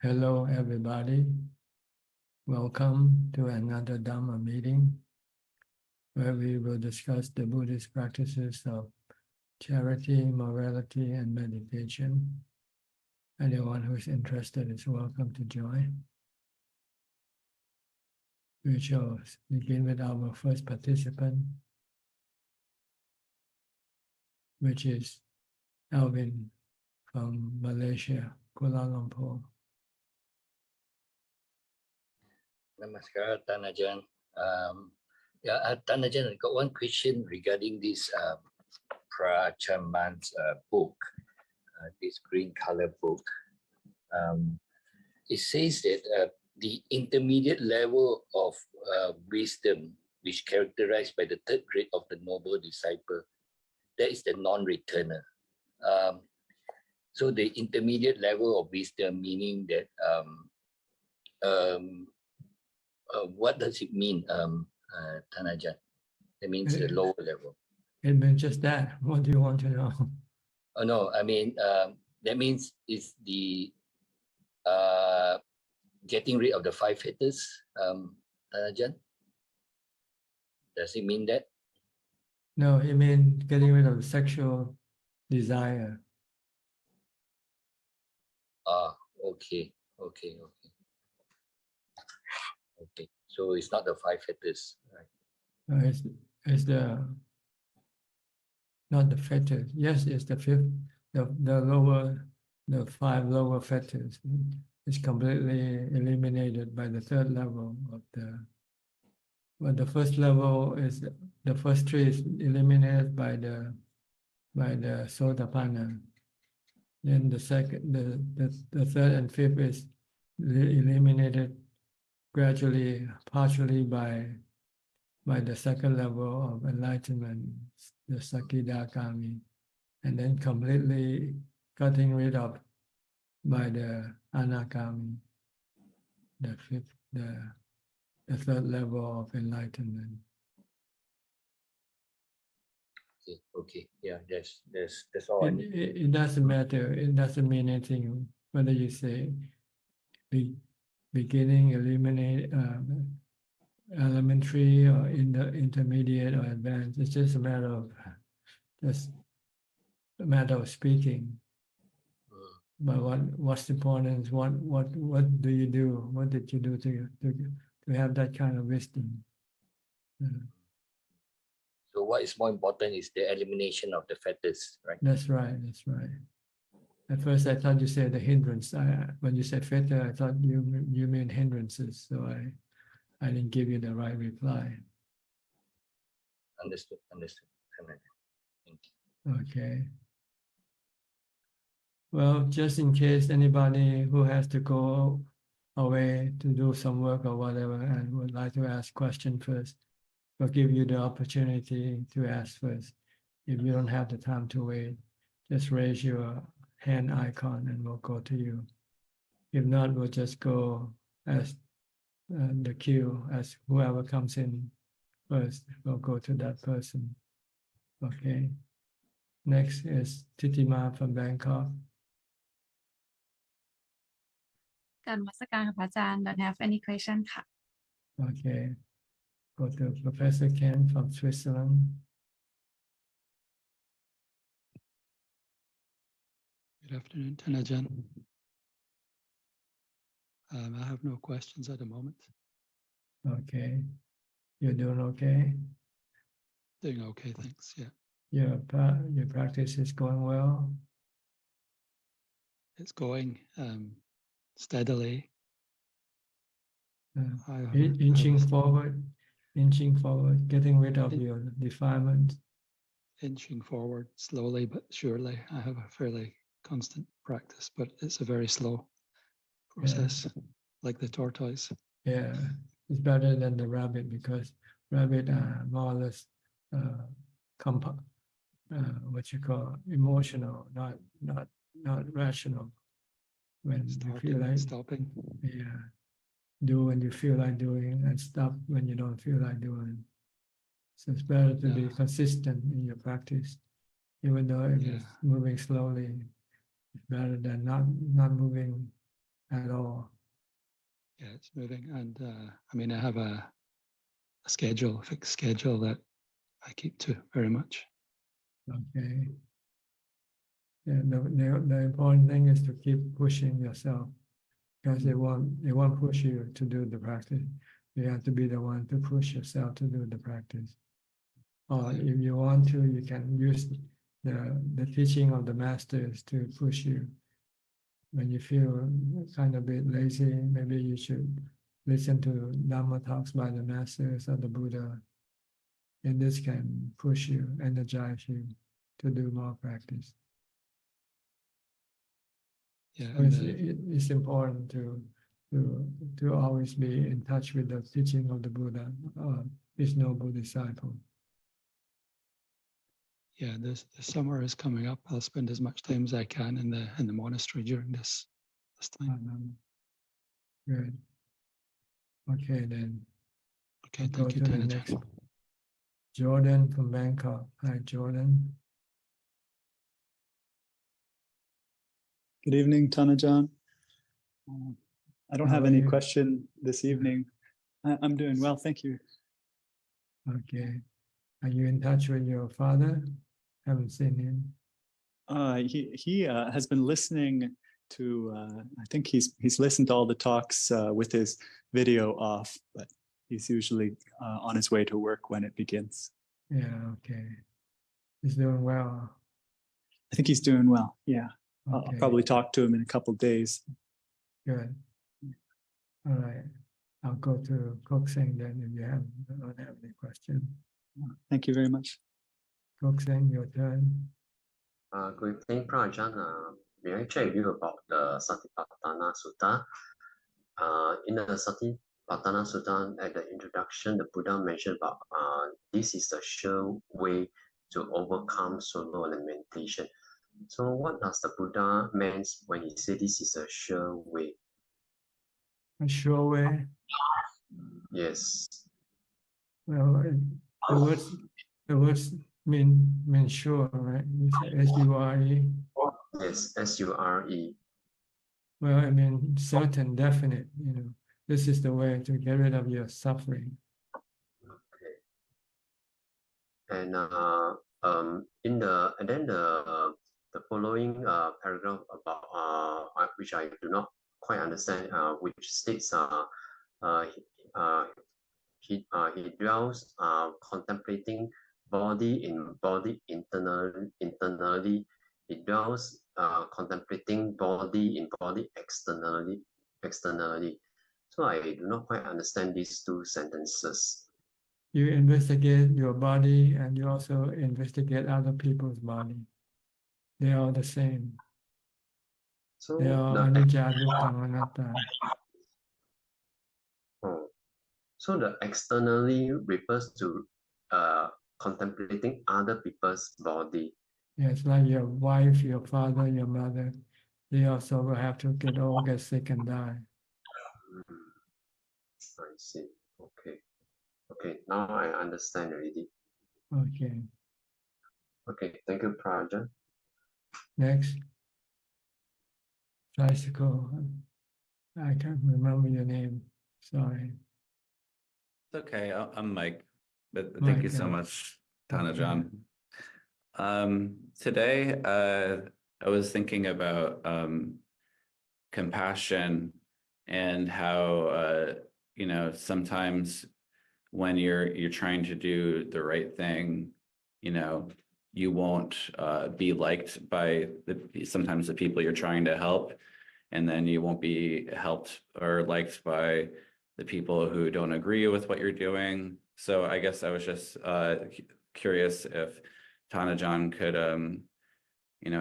Hello, everybody. Welcome to another Dhamma meeting where we will discuss the Buddhist practices of charity, morality, and meditation. Anyone who is interested is welcome to join. We shall begin with our first participant, which is Alvin from Malaysia, Kuala Lumpur. Namaskar, Ajahn. Ajahn, I got one question regarding this Prachaman's book, this green color book. It says that the intermediate level of wisdom, which characterized by the third grade of the noble disciple, that is the non-returner. So the intermediate level of wisdom, meaning that what does it mean, Ajahn? That means the lower level. It means just that. What do you want to know? Oh no, I mean that means it's the getting rid of the five fetters, Ajahn. Does it mean that? No, it means getting rid of sexual desire. Okay. So it's not the five fetters, right? It's not the fetters. Yes, it's the fifth, the five lower fetters. It's completely eliminated by the third level of the. But the first level is the first three is eliminated by the Sotapanna. Then the second, the third and fifth is eliminated gradually, partially by the second level of enlightenment, the Sakidagami, and then completely cutting rid of by the Anagami, the fifth, the third level of enlightenment. Okay. Yeah, that's all. It doesn't matter. It doesn't mean anything whether you say beginning, eliminate, elementary, or in the intermediate or advanced. It's just a matter of speaking. But what's the importance? What do you do? What did you do to have that kind of wisdom? So what is more important is the elimination of the fetters, right? That's right. At first, I thought you said the hindrance. When you said fetter, I thought you mean hindrances. So I didn't give you the right reply. Understood. Thank you. Okay. Well, just in case anybody who has to go away to do some work or whatever and would like to ask question first, we'll give you the opportunity to ask first. If you don't have the time to wait, just raise your hand icon and we'll go to you. If not, we'll just go as the queue, as whoever comes in first, we'll go to that person. Okay. Next is Titima from Bangkok. การนมัสการค่ะพระอาจารย์ don't have any question ค่ะ Okay. Go to Professor Ken from Switzerland. Good afternoon, Ajahn. I have no questions at the moment. Okay. You're doing okay? Doing okay, thanks, yeah. Your practice is going well? It's going steadily. Inching forward, getting rid of your defilement. Inching forward slowly but surely. I have a fairly constant practice, but it's a very slow process, like the tortoise. Yeah, it's better than the rabbit because rabbit are more or less what you call emotional, not rational. When you feel like stopping. Yeah. Do when you feel like doing and stop when you don't feel like doing. So it's better to be consistent in your practice, even though it's moving slowly. It's better than not moving at all. Yeah, it's moving. And I mean, I have a schedule, a fixed schedule that I keep to very much. Okay. Yeah, the important thing is to keep pushing yourself, because it won't push you to do the practice. You have to be the one to push yourself to do the practice. Or if you want to, you can use the teaching of the masters to push you. When you feel kind of a bit lazy, maybe you should listen to Dhamma talks by the masters or the Buddha. And this can push you, energize you to do more practice. Yeah, So it's important to always be in touch with the teaching of the Buddha, his noble disciple. yeah. The summer is coming up. I'll spend as much time as I can in the monastery during this time. Good. Okay, then. Okay, I'll go thank you, to the Tanajan. next. Jordan from Bangkok. Hi, Jordan. Good evening, Tanajan. I don't How have are any you? question this evening. I'm doing well, thank you. Okay. Are you in touch with your father? Haven't seen him. He has been listening to. I think he's listened to all the talks with his video off, but he's usually on his way to work when it begins. Yeah, okay. He's doing well. I think he's doing well. Yeah, I'll Okay, probably talk to him in a couple of days. good. All right. I'll go to Kokseng then if you don't have any question. Thank you very much. Kokseng, your turn. Good evening, Prajan. May I check with you about the Satipatthana Sutta? In the Satipatthana Sutta, at the introduction, the Buddha mentioned about this is the sure way to overcome sorrow and lamentation. So, what does the Buddha mean when he said this is a sure way? A sure way. Yes. Well, the words mean sure, right? You say S-U-R-E. Yes, S-U-R-E. Well, I mean certain, definite. This is the way to get rid of your suffering. Okay. And then the following paragraph about which I do not quite understand, which states he dwells contemplating body in body internally. He dwells contemplating body in body externally. So I do not quite understand these two sentences. You investigate your body and you also investigate other people's body. They are the same. So They are the anicca, dukkha, anatta. So the externally refers to contemplating other people's body. Yes, like your wife, your father, your mother. They also will have to get old, get sick, and die. I see. Okay. Okay, now I understand already. Okay. Okay, thank you, Praja. Next. Tricycle. I can't remember your name. Sorry. It's okay. I'm Mike, but Mike, thank you so much, Tanajan. Today, I was thinking about compassion and how sometimes when you're trying to do the right thing, you won't be liked by sometimes the people you're trying to help, and then you won't be helped or liked by the people who don't agree with what you're doing. So I guess I was just curious if Tanajan could,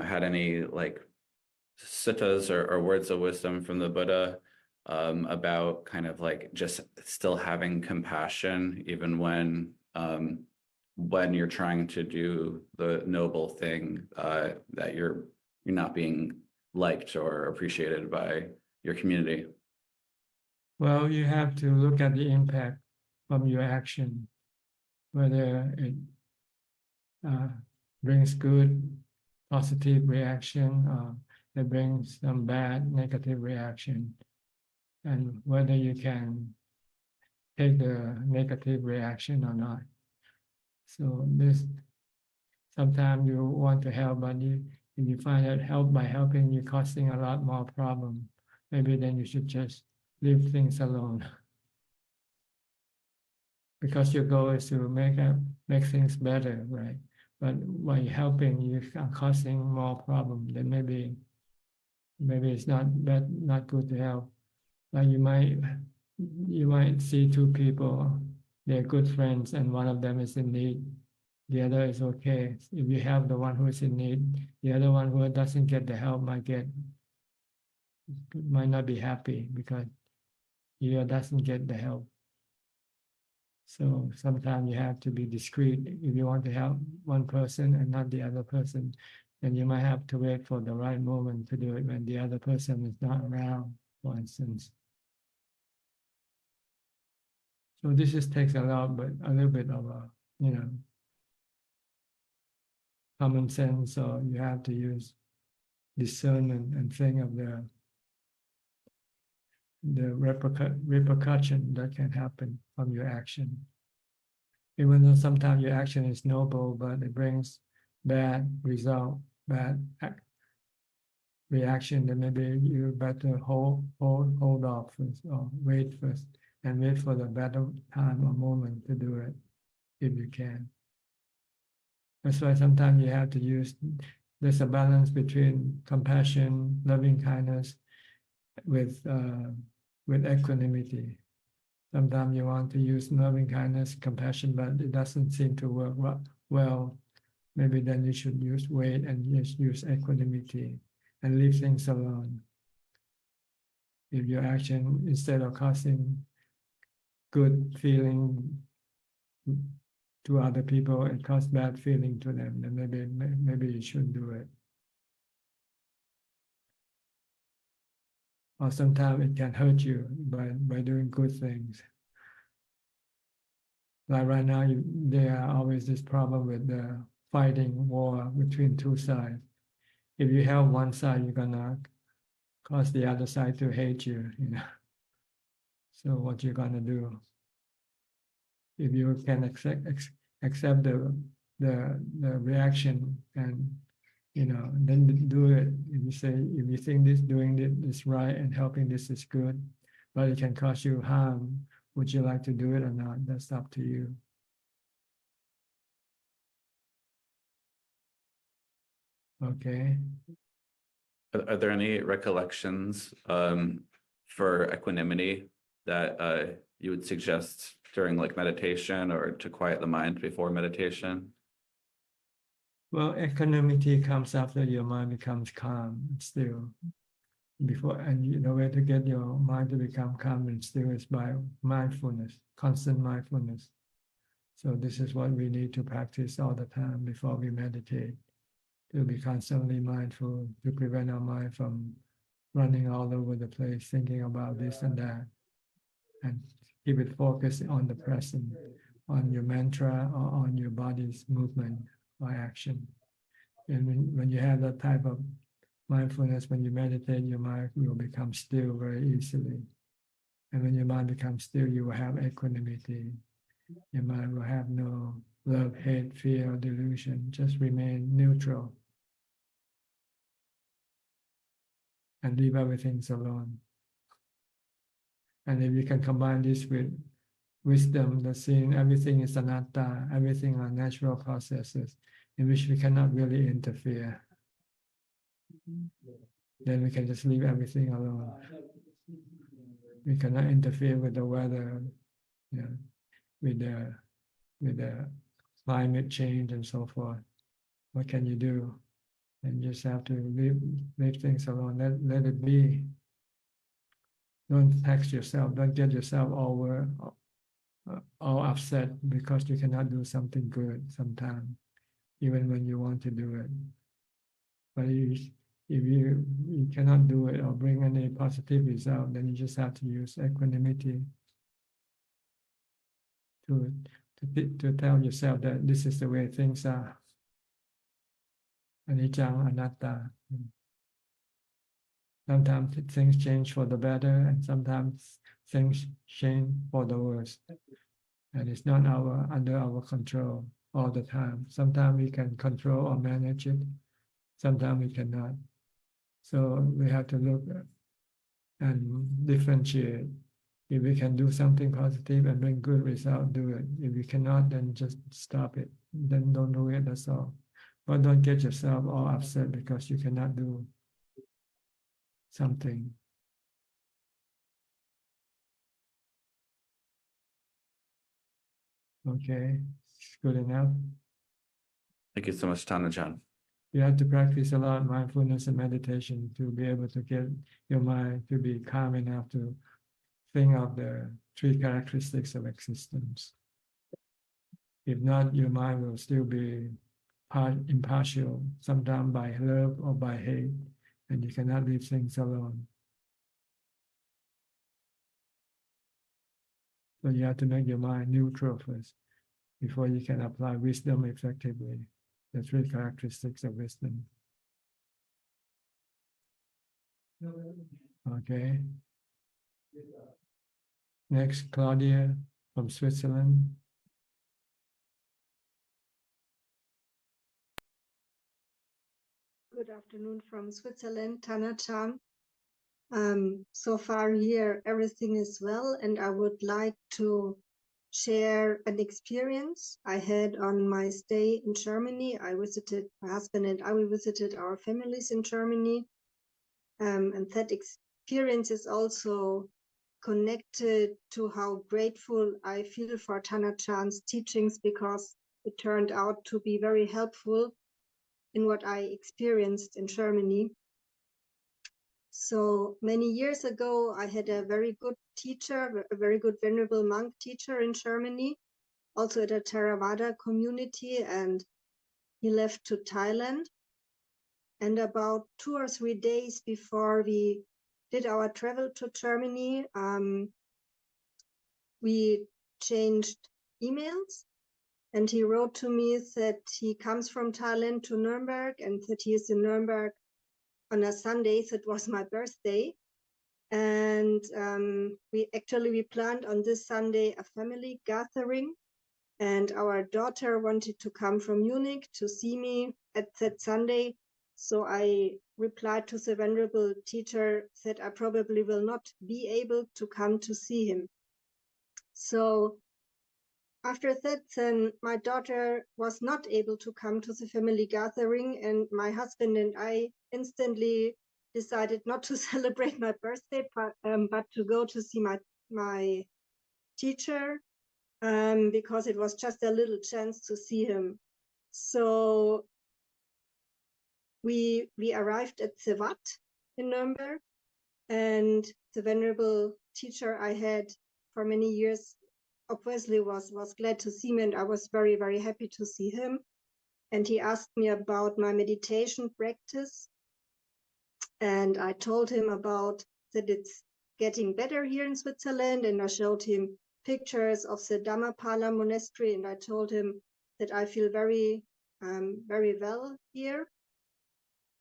had any like suttas or words of wisdom from the Buddha about kind of like just still having compassion even when you're trying to do the noble thing that you're not being liked or appreciated by your community. Well, you have to look at the impact from your action, whether it brings good, positive reaction, they bring some bad negative reaction, and whether you can take the negative reaction or not. So this, sometimes you want to help, but if you find that by helping you're causing a lot more problem, maybe then you should just leave things alone. Because your goal is to make things better, right? But while you're helping, you are causing more problem. Then maybe it's not good to help. Like you might see two people, they're good friends, and one of them is in need. The other is okay. If you help the one who is in need, the other one who doesn't get the help might not be happy because he doesn't get the help. So sometimes you have to be discreet. If you want to help one person and not the other person, then you might have to wait for the right moment to do it when the other person is not around, for instance. So this takes a little bit of common sense, or you have to use discernment and think of the repercussion that can happen from your action. Even though sometimes your action is noble, but it brings bad result, bad reaction, then maybe you better hold off first, or wait first, and wait for the better time or moment to do it, if you can. That's why sometimes you have to use, there's a balance between compassion, loving kindness, with equanimity. Sometimes you want to use loving kindness, compassion, but it doesn't seem to work well. Maybe then you should wait and just use equanimity and leave things alone. If your action, instead of causing good feeling to other people, it causes bad feeling to them, then maybe you shouldn't do it. Or sometimes it can hurt you by doing good things. Like right now, there are always this problem with the fighting war between two sides. If you help one side, you're gonna cause the other side to hate you, So what you're gonna do? If you can accept the reaction and then do it. If you think doing it is right and helping this is good, but it can cause you harm, would you like to do it or not? That's up to you. Okay. Are there any recollections for equanimity that you would suggest during like meditation, or to quiet the mind before meditation? Well, equanimity comes after your mind becomes calm and still. And the way to get your mind to become calm and still is by mindfulness, constant mindfulness. So this is what we need to practice all the time before we meditate, to be constantly mindful, to prevent our mind from running all over the place, thinking about this and that, and keep it focused on the present, on your mantra or on your body's movement or action. And when you have that type of mindfulness, when you meditate, your mind will become still very easily. And when your mind becomes still, you will have equanimity. Your mind will have no love, hate, fear, or delusion, just remain neutral and leave everything alone. And if you can combine this with wisdom, that seeing everything is anatta, everything are natural processes in which we cannot really interfere, then we can just leave everything alone. We cannot interfere with the weather, with the climate change and so forth. What can you do? And you just have to leave things alone. Let it be. Don't tax yourself. Don't get yourself all upset because you cannot do something good sometimes, even when you want to do it. But if you cannot do it or bring any positive result, then you just have to use equanimity to tell yourself that this is the way things are. Anicca, anatta. Sometimes things change for the better, and sometimes things change for the worse. And it's not under our control all the time. Sometimes we can control or manage it. Sometimes we cannot. So we have to look and differentiate. If we can do something positive and bring good result, do it. If we cannot, then just stop it. Then don't do it, that's all. But don't get yourself all upset because you cannot do something. Okay, it's good enough. Thank you so much, Tanajan. You have to practice a lot of mindfulness and meditation to be able to get your mind to be calm enough to think of the three characteristics of existence. If not, your mind will still be impartial, sometimes by love or by hate, and you cannot leave things alone. So you have to make your mind neutral first before you can apply wisdom effectively, the three characteristics of wisdom. Okay. Next, Claudia from Switzerland. Good afternoon from Switzerland, Tana-chan. So far here, everything is well, and I would like to share an experience I had on my stay in Germany. My husband and I, we visited our families in Germany. And that experience is also connected to how grateful I feel for Tana-chan's teachings, because it turned out to be very helpful in what I experienced in Germany. So many years ago, I had a very good teacher, a very good venerable monk teacher in Germany, also at a Theravada community, and he left to Thailand. And about 2 or 3 days before we did our travel to Germany, we changed emails, and he wrote to me that he comes from Thailand to Nuremberg and that he is in Nuremberg on a Sunday. That was my birthday. And we planned on this Sunday a family gathering, and our daughter wanted to come from Munich to see me at that Sunday. So I replied to the venerable teacher that I probably will not be able to come to see him. So after that, then my daughter was not able to come to the family gathering, and my husband and I instantly decided not to celebrate my birthday, but to go to see my teacher, because it was just a little chance to see him. So we arrived at the Wat in Nuremberg, and the venerable teacher I had for many years obviously was glad to see me, and I was very, very happy to see him. And he asked me about my meditation practice, and I told him about that it's getting better here in Switzerland, and I showed him pictures of the Dhamma monastery, and I told him that I feel very, very well here.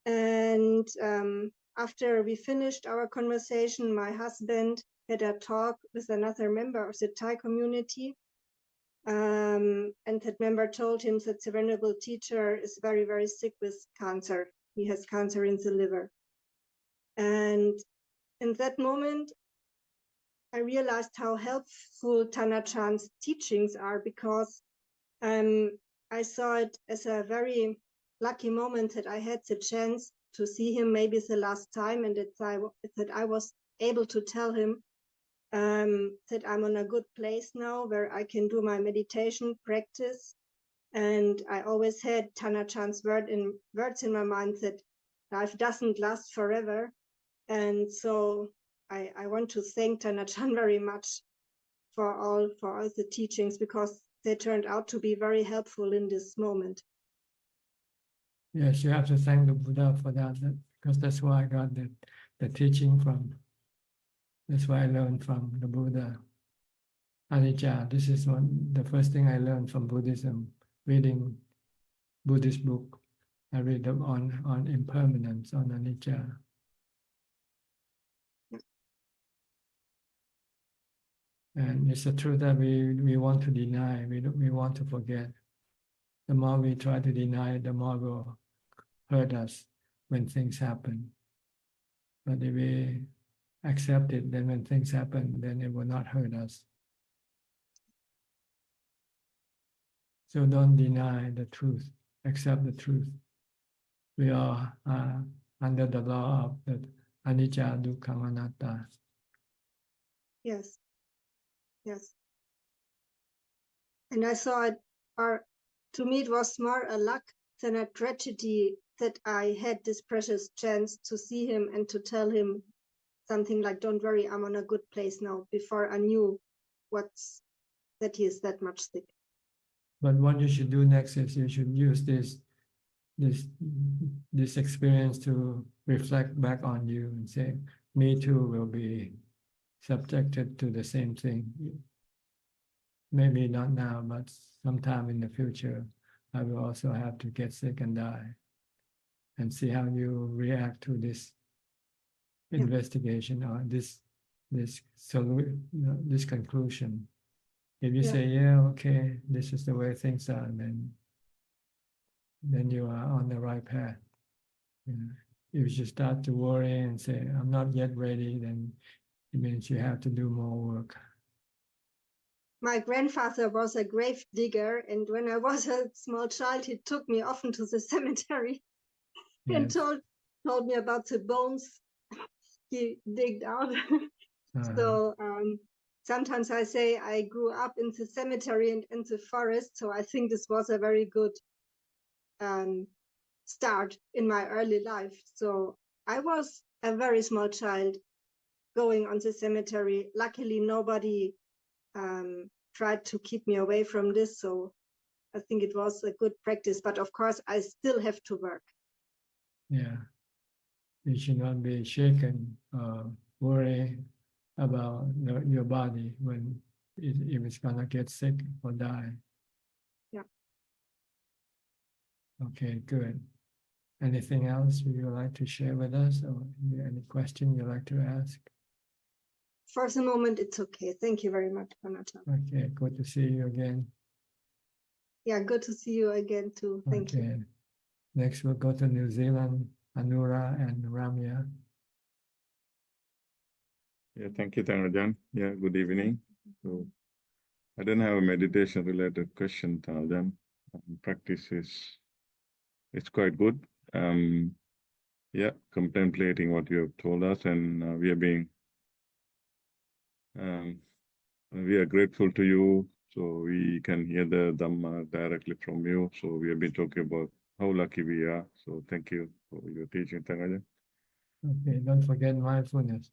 And after we finished our conversation, my husband had a talk with another member of the Thai community. And that member told him that the venerable teacher is very, very sick with cancer. He has cancer in the liver. And in that moment, I realized how helpful Tana-chan's teachings are, because I saw it as a very lucky moment that I had the chance to see him maybe the last time, and that I was able to tell him that I'm on a good place now where I can do my meditation practice. And I always had Tana-chan's words in my mind that life doesn't last forever. And so I want to thank Tana-chan very much for all the teachings, because they turned out to be very helpful in this moment. Yes, you have to thank the Buddha for that, because that's why I got the teaching from. That's why I learned from the Buddha. Anicca, this is the first thing I learned from Buddhism, reading Buddhist book. I read them on impermanence, on anicca. And it's the truth that we want to deny, we want to forget. The more we try to deny it, the more it will hurt us when things happen. But if we accept it, then when things happen, then it will not hurt us. So don't deny the truth, accept the truth. We are under the law of the anicca, dukkha, anatta. Yes. Yes. And I saw it, or to me, it was more a luck than a tragedy that I had this precious chance to see him and to tell him something like, don't worry, I'm on a good place now, before I knew that he is that much sick. But what you should do next is you should use this experience to reflect back on you and say, me too will be subjected to the same thing. Maybe not now, but sometime in the future, I will also have to get sick and die. And see how you react to this investigation or this conclusion. If you say, yeah, okay, this is the way things are, then you are on the right path. If you start to worry and say, I'm not yet ready, then it means you have to do more work. My grandfather was a grave digger, and when I was a small child, he took me often to the cemetery and told me about the bones he digged out. So sometimes I say I grew up in the cemetery and in the forest, so I think this was a very good start in my early life. So I was a very small child going on the cemetery. Luckily, nobody tried to keep me away from this, so I think it was a good practice. But of course, I still have to work. Yeah, you should not be shaken, worry about your body when if it's gonna get sick or die. Yeah. Okay, good. Anything else you would like to share with us, or any question you'd like to ask? For the moment, it's okay. Thank you very much, Panata. Okay, good to see you again. Yeah, good to see you again too. Thank you. Next, we'll go to New Zealand, Anura and Ramya. Yeah, thank you, Ajahn. Yeah, good evening. So I don't have a meditation related question, Ajahn. Practice it's quite good. Yeah, contemplating what you have told us, and we are grateful to you. So we can hear the Dhamma directly from you. So we have been talking about how lucky we are. So thank you for your teaching, Ajahn. Okay, don't forget mindfulness.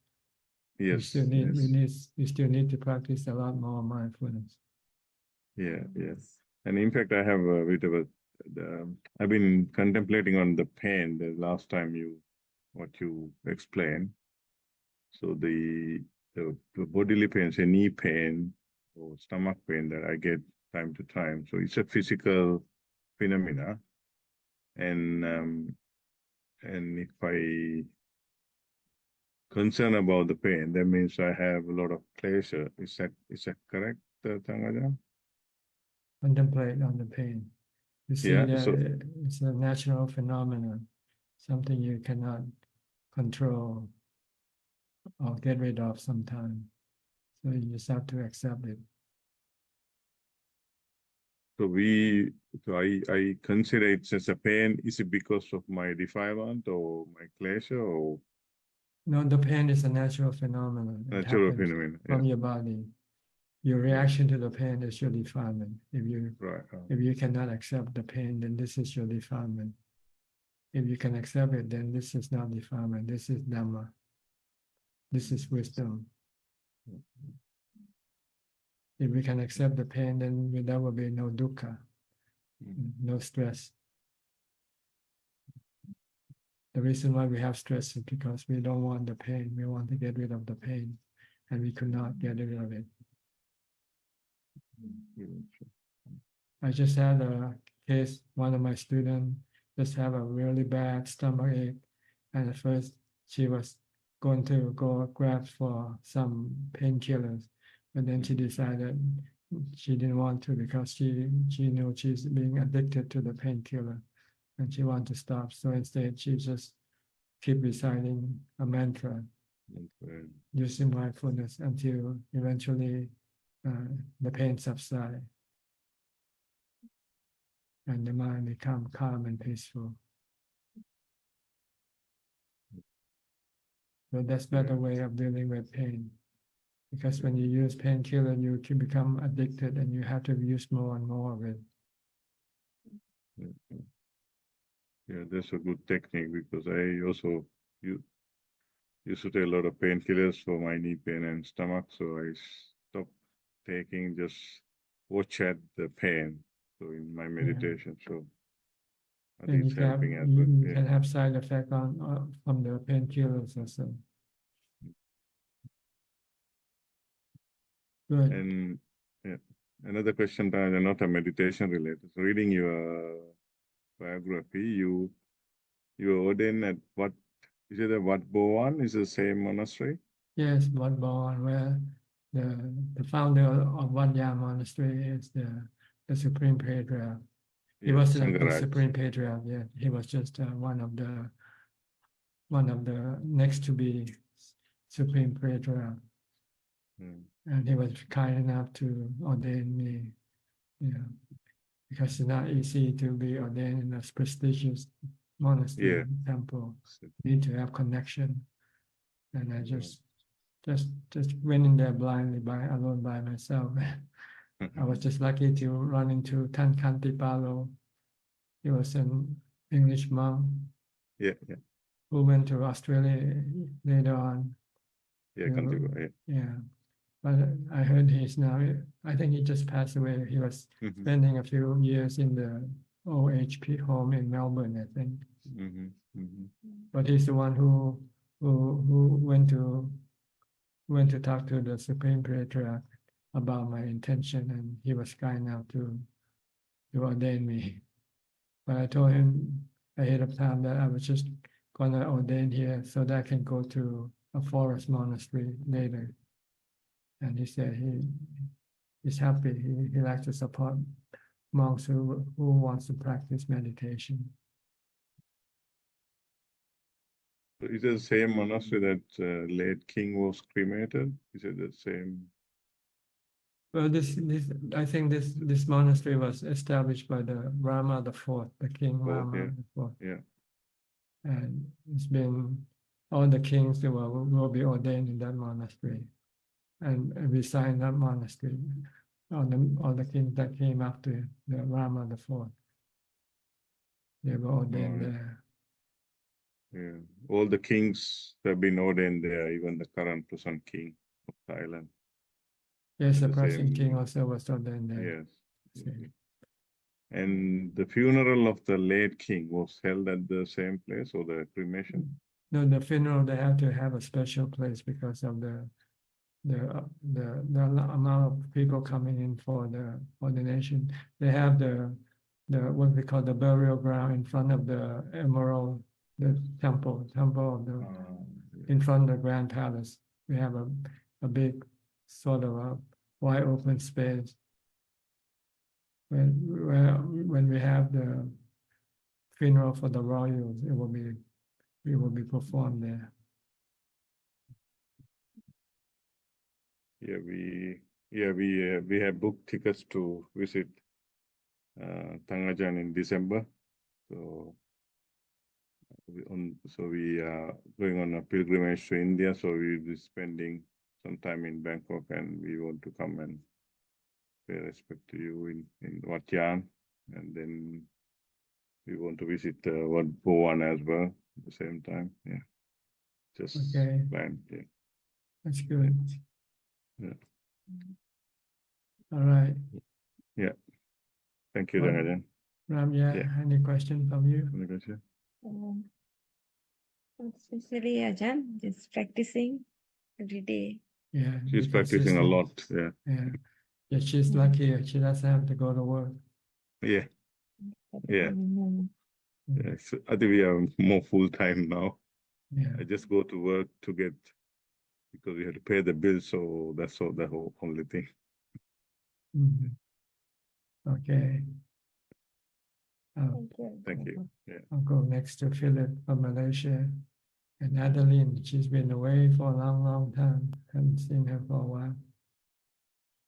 Yes. We still need to practice a lot more mindfulness. Yeah, yes. And in fact, I have a bit of I've been contemplating on the pain the last time what you explained. So the bodily pain, say knee pain or stomach pain that I get time to time. So it's a physical phenomena. And if I concern about the pain, that means I have a lot of pleasure. Is that correct, Ajahn? Contemplate on the pain. You see that it's a natural phenomenon, something you cannot control or get rid of sometimes. So you just have to accept it. So I consider it as a pain. Is it because of my defilement or my klesha, or? No, the pain is a natural phenomenon. Natural phenomenon from your body. Your reaction to the pain is your defilement. If you cannot accept the pain, then this is your defilement. If you can accept it, then this is not defilement. This is Dhamma. This is wisdom. If we can accept the pain, then there will be no dukkha, no stress. The reason why we have stress is because we don't want the pain. We want to get rid of the pain, and we could not get rid of it. I just had a case, one of my students just have a really bad stomach ache, and at first she was going to go grab for some painkillers, But then she decided she didn't want to because she knew she's being addicted to the painkiller and she wanted to stop. So instead, she just keep reciting a mantra, Okay. using mindfulness until eventually the pain subside and the mind become calm and peaceful. So that's better way of dealing with pain. Because when you use painkiller, you can become addicted and you have to use more and more of it. Yeah, that's a good technique because I also used to take a lot of painkillers for my knee pain and stomach. So I stopped taking, just watch at the pain. So in my meditation, so I think And it's helping as well. you Yeah. can have side effect on from the painkillers also. Good. And yeah, another question, not a meditation related. So reading your biography, you were ordained at what? Is it a Wat Boan? Is the same monastery? Yes, Wat Boan, where the founder of Wat Yam Monastery is the Supreme Patriarch. He Yeah, wasn't the Sangharaj. Supreme Patriarch yet. He was just one of the next to be Supreme Patriarch. Mm. And he was kind enough to ordain me, because it's not easy to be ordained in a prestigious monastery Yeah. temple. You need to have connection. And I just went in there blindly alone by myself. I was just lucky to run into Tan Kanti Palo. He was an English monk Yeah. who went to Australia later on. Yeah, You know, Kantipa, Yeah. But I heard I think he just passed away. He was Mhm. spending a few years in the OHP home in Melbourne, I think. But he's the one who went to talk to the Supreme Patriarch about my intention, and he was kind enough to ordain me. But I told him ahead of time that I was just gonna ordain here so that I can go to a forest monastery later. And he said he's happy. He likes to support monks who wants to practice meditation. So is it the same monastery that late king was cremated? Is it the same? Well, I think this monastery was established by the Rama IV, the King Rama IV. Yeah. And it's been all the kings that will be ordained in that monastery, and reside in that monastery. All the kings that came after the Rama IV, they were ordained there. Yeah. All the kings have been ordained there, even the current present king of Thailand. Yes, the The present same- king also was ordained there. Yes. Same. And the funeral of the late king was held at the same place, or the cremation? No, the funeral they have to have a special place because of the amount of people coming in for the ordination. They have the what we call the burial ground in front of the emerald, the temple of the in front of the grand palace. We have a big sort of a wide open space. When we have the funeral for the royals, it will be performed there. We have booked tickets to visit Ajahn in December. So we are going on a pilgrimage to India. So we'll be spending some time in Bangkok, and we want to come and pay respect to you in Wat Yan, and then we want to visit Wat Boan as well at the same time. Yeah, just Okay. planned. Yeah. That's good. Yeah. All right. Yeah. Thank you, Well, Ajahn. Ram, Yeah. any question from you? Any question? Especially Ajahn, just practicing every day. Yeah. She's because practicing a lot. Yeah. Yeah, she's lucky. She doesn't have to go to work. Yeah. Yeah. Mm. Yeah. So I think we are more full time now. Yeah. I just go to work to get because we had to pay the bill. So that's all the whole only thing. Mhm. Okay. Thank you. Yeah. I'll go next to Philip from Malaysia. And Adeline, she's been away for a long, long time. Haven't seen her for a while.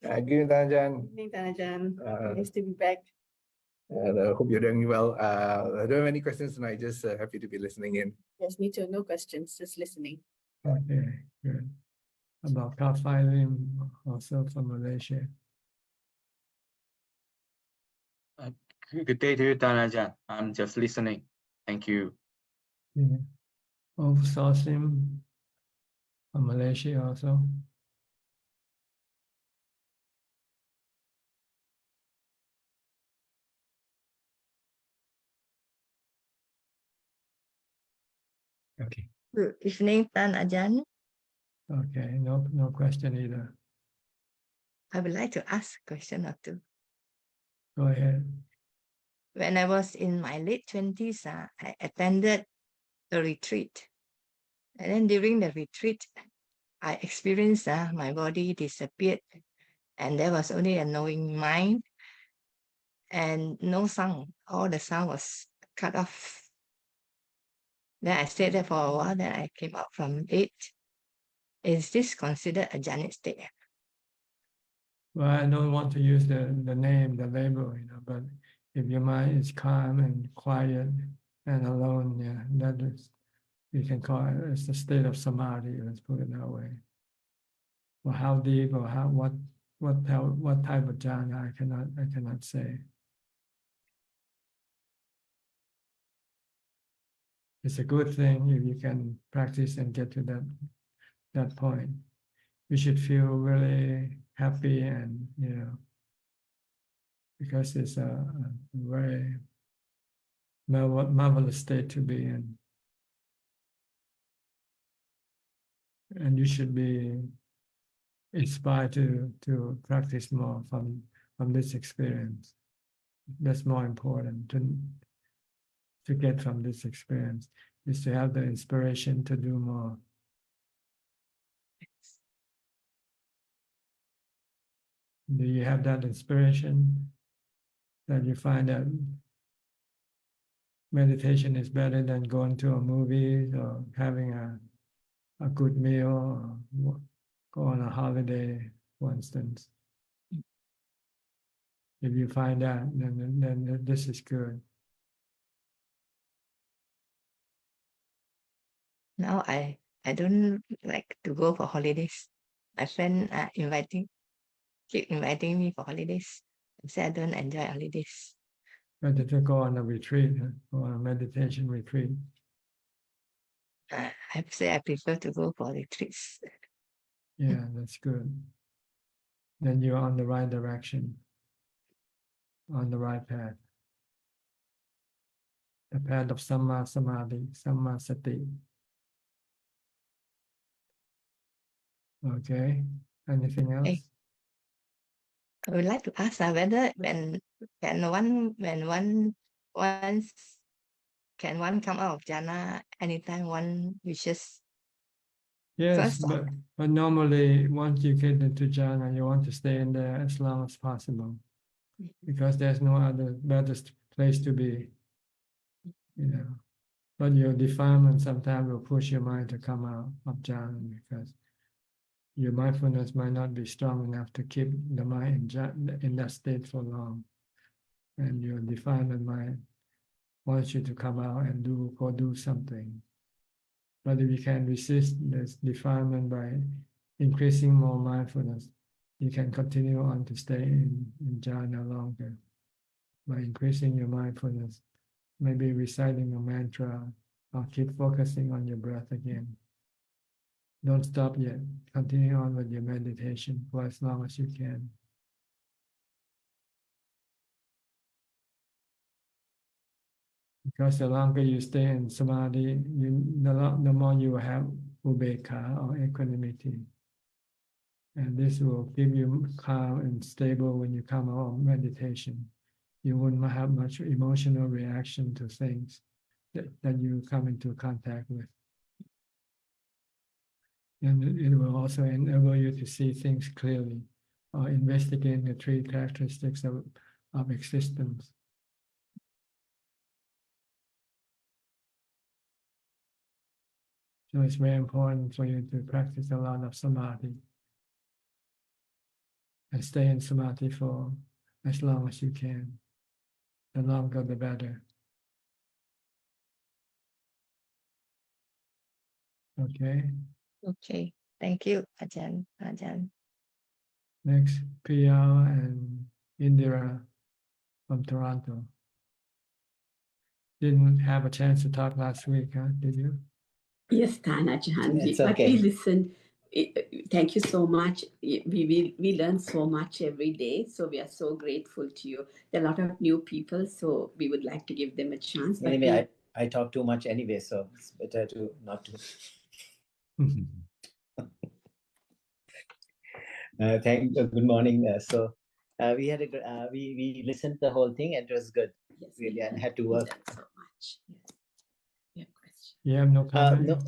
Good evening, Ajahn. Good evening, Ajahn. Uh, Nice to be back. And I hope you're doing well. I don't have any questions tonight, just happy to be listening in. Yes, me too. No questions, just listening. Okay, good. About Kafai Lim, also from Malaysia. Good day to you, Ajahn. I'm just listening. Thank you. Yeah. Oversourcing from Malaysia also. Okay. Good evening, Ajahn. Okay, no question either. I would like to ask a question or two. Go ahead. When I was in my late 20s, I attended a retreat. And then during the retreat, I experienced my body disappeared and there was only a knowing mind and no sound. All the sound was cut off. Then I stayed there for a while, then I came out from it. Is this considered a jhanic state? Well, I don't want to use the name, the label, but if your mind is calm and quiet and alone, yeah, that is, you can call it, it's a state of samadhi, let's put it that way. Well, how deep or what type of jhana, I cannot say. It's a good thing if you can practice and get to that point. You should feel really happy and because it's a very marvelous state to be in. And you should be inspired to practice more from this experience. That's more important to get from this experience, is to have the inspiration to do more. Do you have that inspiration that you find that meditation is better than going to a movie or having a good meal or go on a holiday, for instance? If you find that, then this is good. Now I don't like to go for holidays. My friend keep inviting me for holidays. I say I don't enjoy holidays. Better to go on a retreat or a meditation retreat. I say I prefer to go for retreats. Yeah, that's good. Then you're on the right direction, on the right path. The path of Samma Samadhi, Samma Sati. Okay. Anything else? I would like to ask whether can one come out of jhana anytime one wishes? Yes, but normally once you get into jhana, you want to stay in there as long as possible, because there's no other better place to be, But your defilement sometimes will push your mind to come out of jhana because your mindfulness might not be strong enough to keep the mind in that state for long, and your defilement mind wants you to come out and go do something. But if you can resist this defilement by increasing more mindfulness, you can continue on to stay in jhana longer by increasing your mindfulness, maybe reciting a mantra or keep focusing on your breath again. Don't stop yet. Continue on with your meditation for as long as you can. Because the longer you stay in samadhi, the more you have ubekha or equanimity. And this will give you calm and stable when you come out of meditation. You wouldn't have much emotional reaction to things that you come into contact with. And it will also enable you to see things clearly or investigate the three characteristics of existence. So it's very important for you to practice a lot of samadhi and stay in samadhi for as long as you can. The longer, the better. Okay. Okay. Thank you, Ajahn. Next, Piyal and Indira from Toronto. Didn't have a chance to talk last week, huh? Did you? Yes, Ajahn, It's but okay. we listen. Thank you so much. We learn so much every day, so we are so grateful to you. There are a lot of new people, so we would like to give them a chance. But Anyway, I talk too much anyway, so it's better to not to. Good morning. We had we listened the whole thing and it was good. yes, Really, I had to we work. learned so much. Yes. We have questions. You have no comment? No.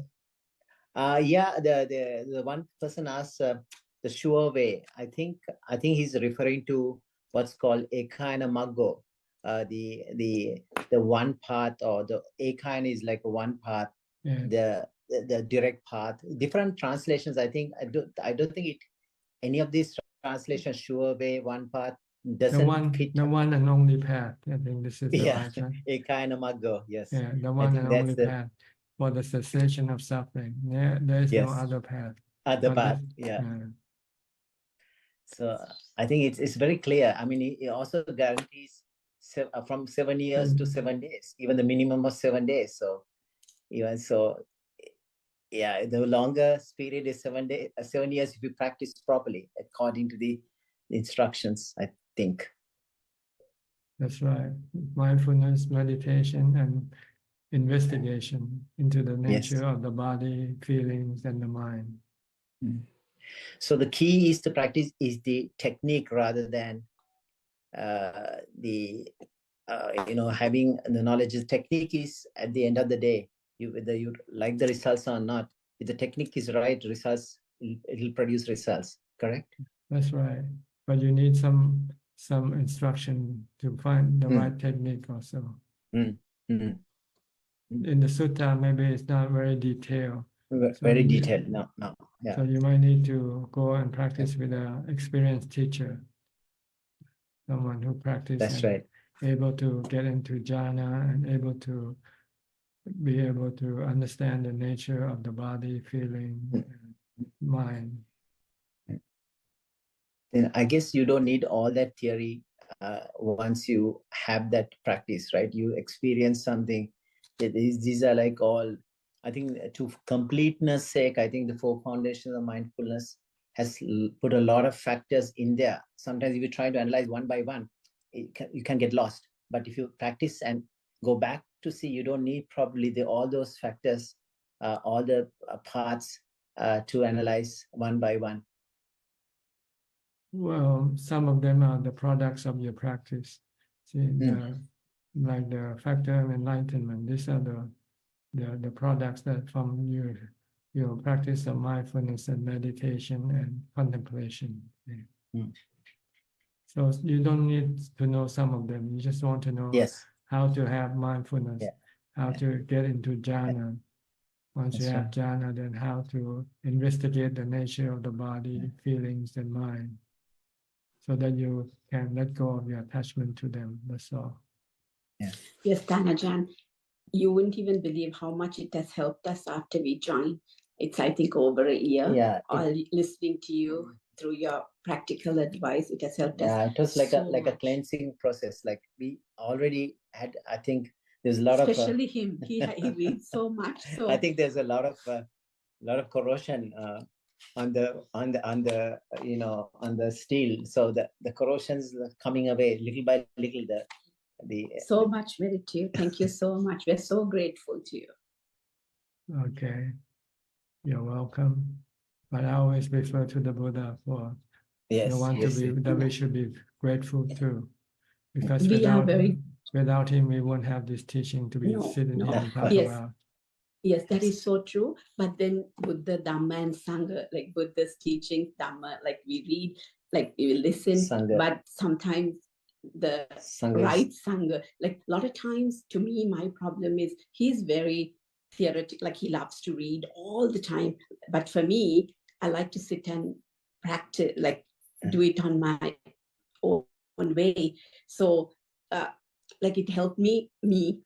Yeah, the one person asked the sure way. I think he's referring to what's called ekana maggo. The one path, or the ekana is like a one path. Yeah. The direct path. Different translations. I don't think any of these translations sure way, one path doesn't fit. The one and only path. I think this is the right one. Ekana maggo. Yes. Yeah, the one and only path for the cessation of suffering. There is no other path. Other path. Yeah. So I think it's very clear. I mean, it also guarantees from 7 years to 7 days, even the minimum of 7 days. So even so, yeah, the longer period is 7 days, 7 years if you practice properly according to the instructions, I think. That's right. Mindfulness, meditation, and investigation into the nature of the body, feelings, and the mind. So the key is to practice is the technique rather than having the knowledge. The technique is at the end of the day, whether you like the results or not, if the technique is right, results, it will produce results. Correct? That's right. But you need some instruction to find the right technique also. In the sutta, maybe it's not very detailed. Very detailed. No. Yeah. So you might need to go and practice with an experienced teacher, someone who practices. That's right. Able to get into jhana and be able to understand the nature of the body, feeling, and mind. Then I guess you don't need all that theory once you have that practice, right? You experience something. These are like all, I think, to completeness sake, I think the 4 foundations of mindfulness has put a lot of factors in there. Sometimes if you try to analyze one by one, you can get lost. But if you practice and go back to see, you don't need probably all those factors, all the parts to analyze one by one. Well, some of them are the products of your practice. See, like the factor of enlightenment. These are the products that from your practice of mindfulness and meditation and contemplation. So you don't need to know some of them. You just want to know how to have mindfulness, how to get into jhana. Once you have jhana, then how to investigate the nature of the body, feelings, and mind, so that you can let go of your attachment to them. That's all. Yes, Ajahn, you wouldn't even believe how much it has helped us after we joined. It's, I think, over a year. All listening to you through your practical advice, it has helped us. Yeah, it was like a cleansing process. Like we already had, I think there's a lot especially him. He reads so much. So I think there's a lot of corrosion on the steel. So the corrosion's coming away little by little. So much gratitude. Thank you so much. We're so grateful to you. Okay, you're welcome. But I always refer to the Buddha for the one that we should be grateful to, because without him we won't have this teaching to be sitting here and talk about. Yes, that is so true. But then Buddha, Dhamma, and Sangha, like Buddha's teaching, Dhamma, like we read, like we listen, Sangha. but sometimes the Sangha is- right Sangha, like a lot of times to me, my problem is he's very theoretical, like he loves to read all the time. But for me, I like to sit and practice, like do it on my own way. So, like it helped me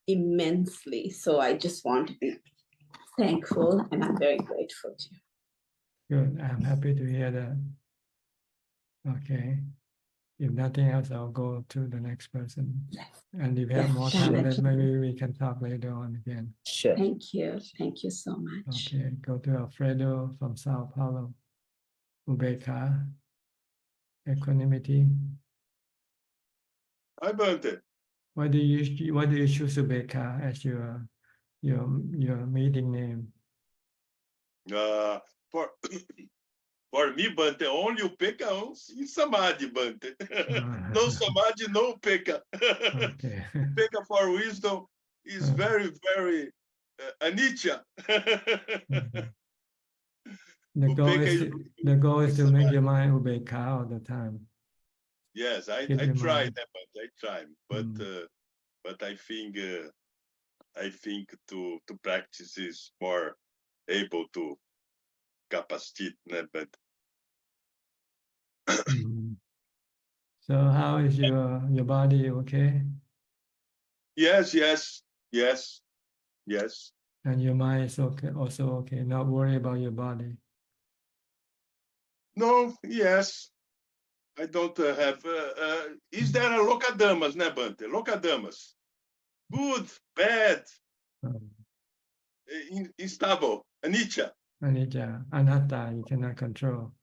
immensely. So I just want to be thankful, and I'm very grateful to you. Good. I'm happy to hear that. Okay. If nothing else, I'll go to the next person. And if you have Yes, more thank time, then you. maybe we can talk later on again. Sure. Thank you. Thank you so much. Okay. Go to Alfredo from Sao Paulo. Ubeka. Equanimity. Hi, Bante. Why do you choose Ubeka as your meeting name? For for me, Bante, only Upeka in Samadhi, Bante. No Samadhi, no Upeka. Okay. Upeka for wisdom is very, very anicca. The goal Upeka the goal is to make your mind ubeka all the time. Yes, I Keep your tried mind. that, but I tried, but I think to practice is more able to capacitate, né? But Mhm. So how is your body okay? yes, And your mind is okay, also okay. Not worry about your body. no, yes. I don't have. Is there a locadamas, né, Bante? Locadamas. Good, bad, unstable, anicca. Anicca, anatta, you cannot control.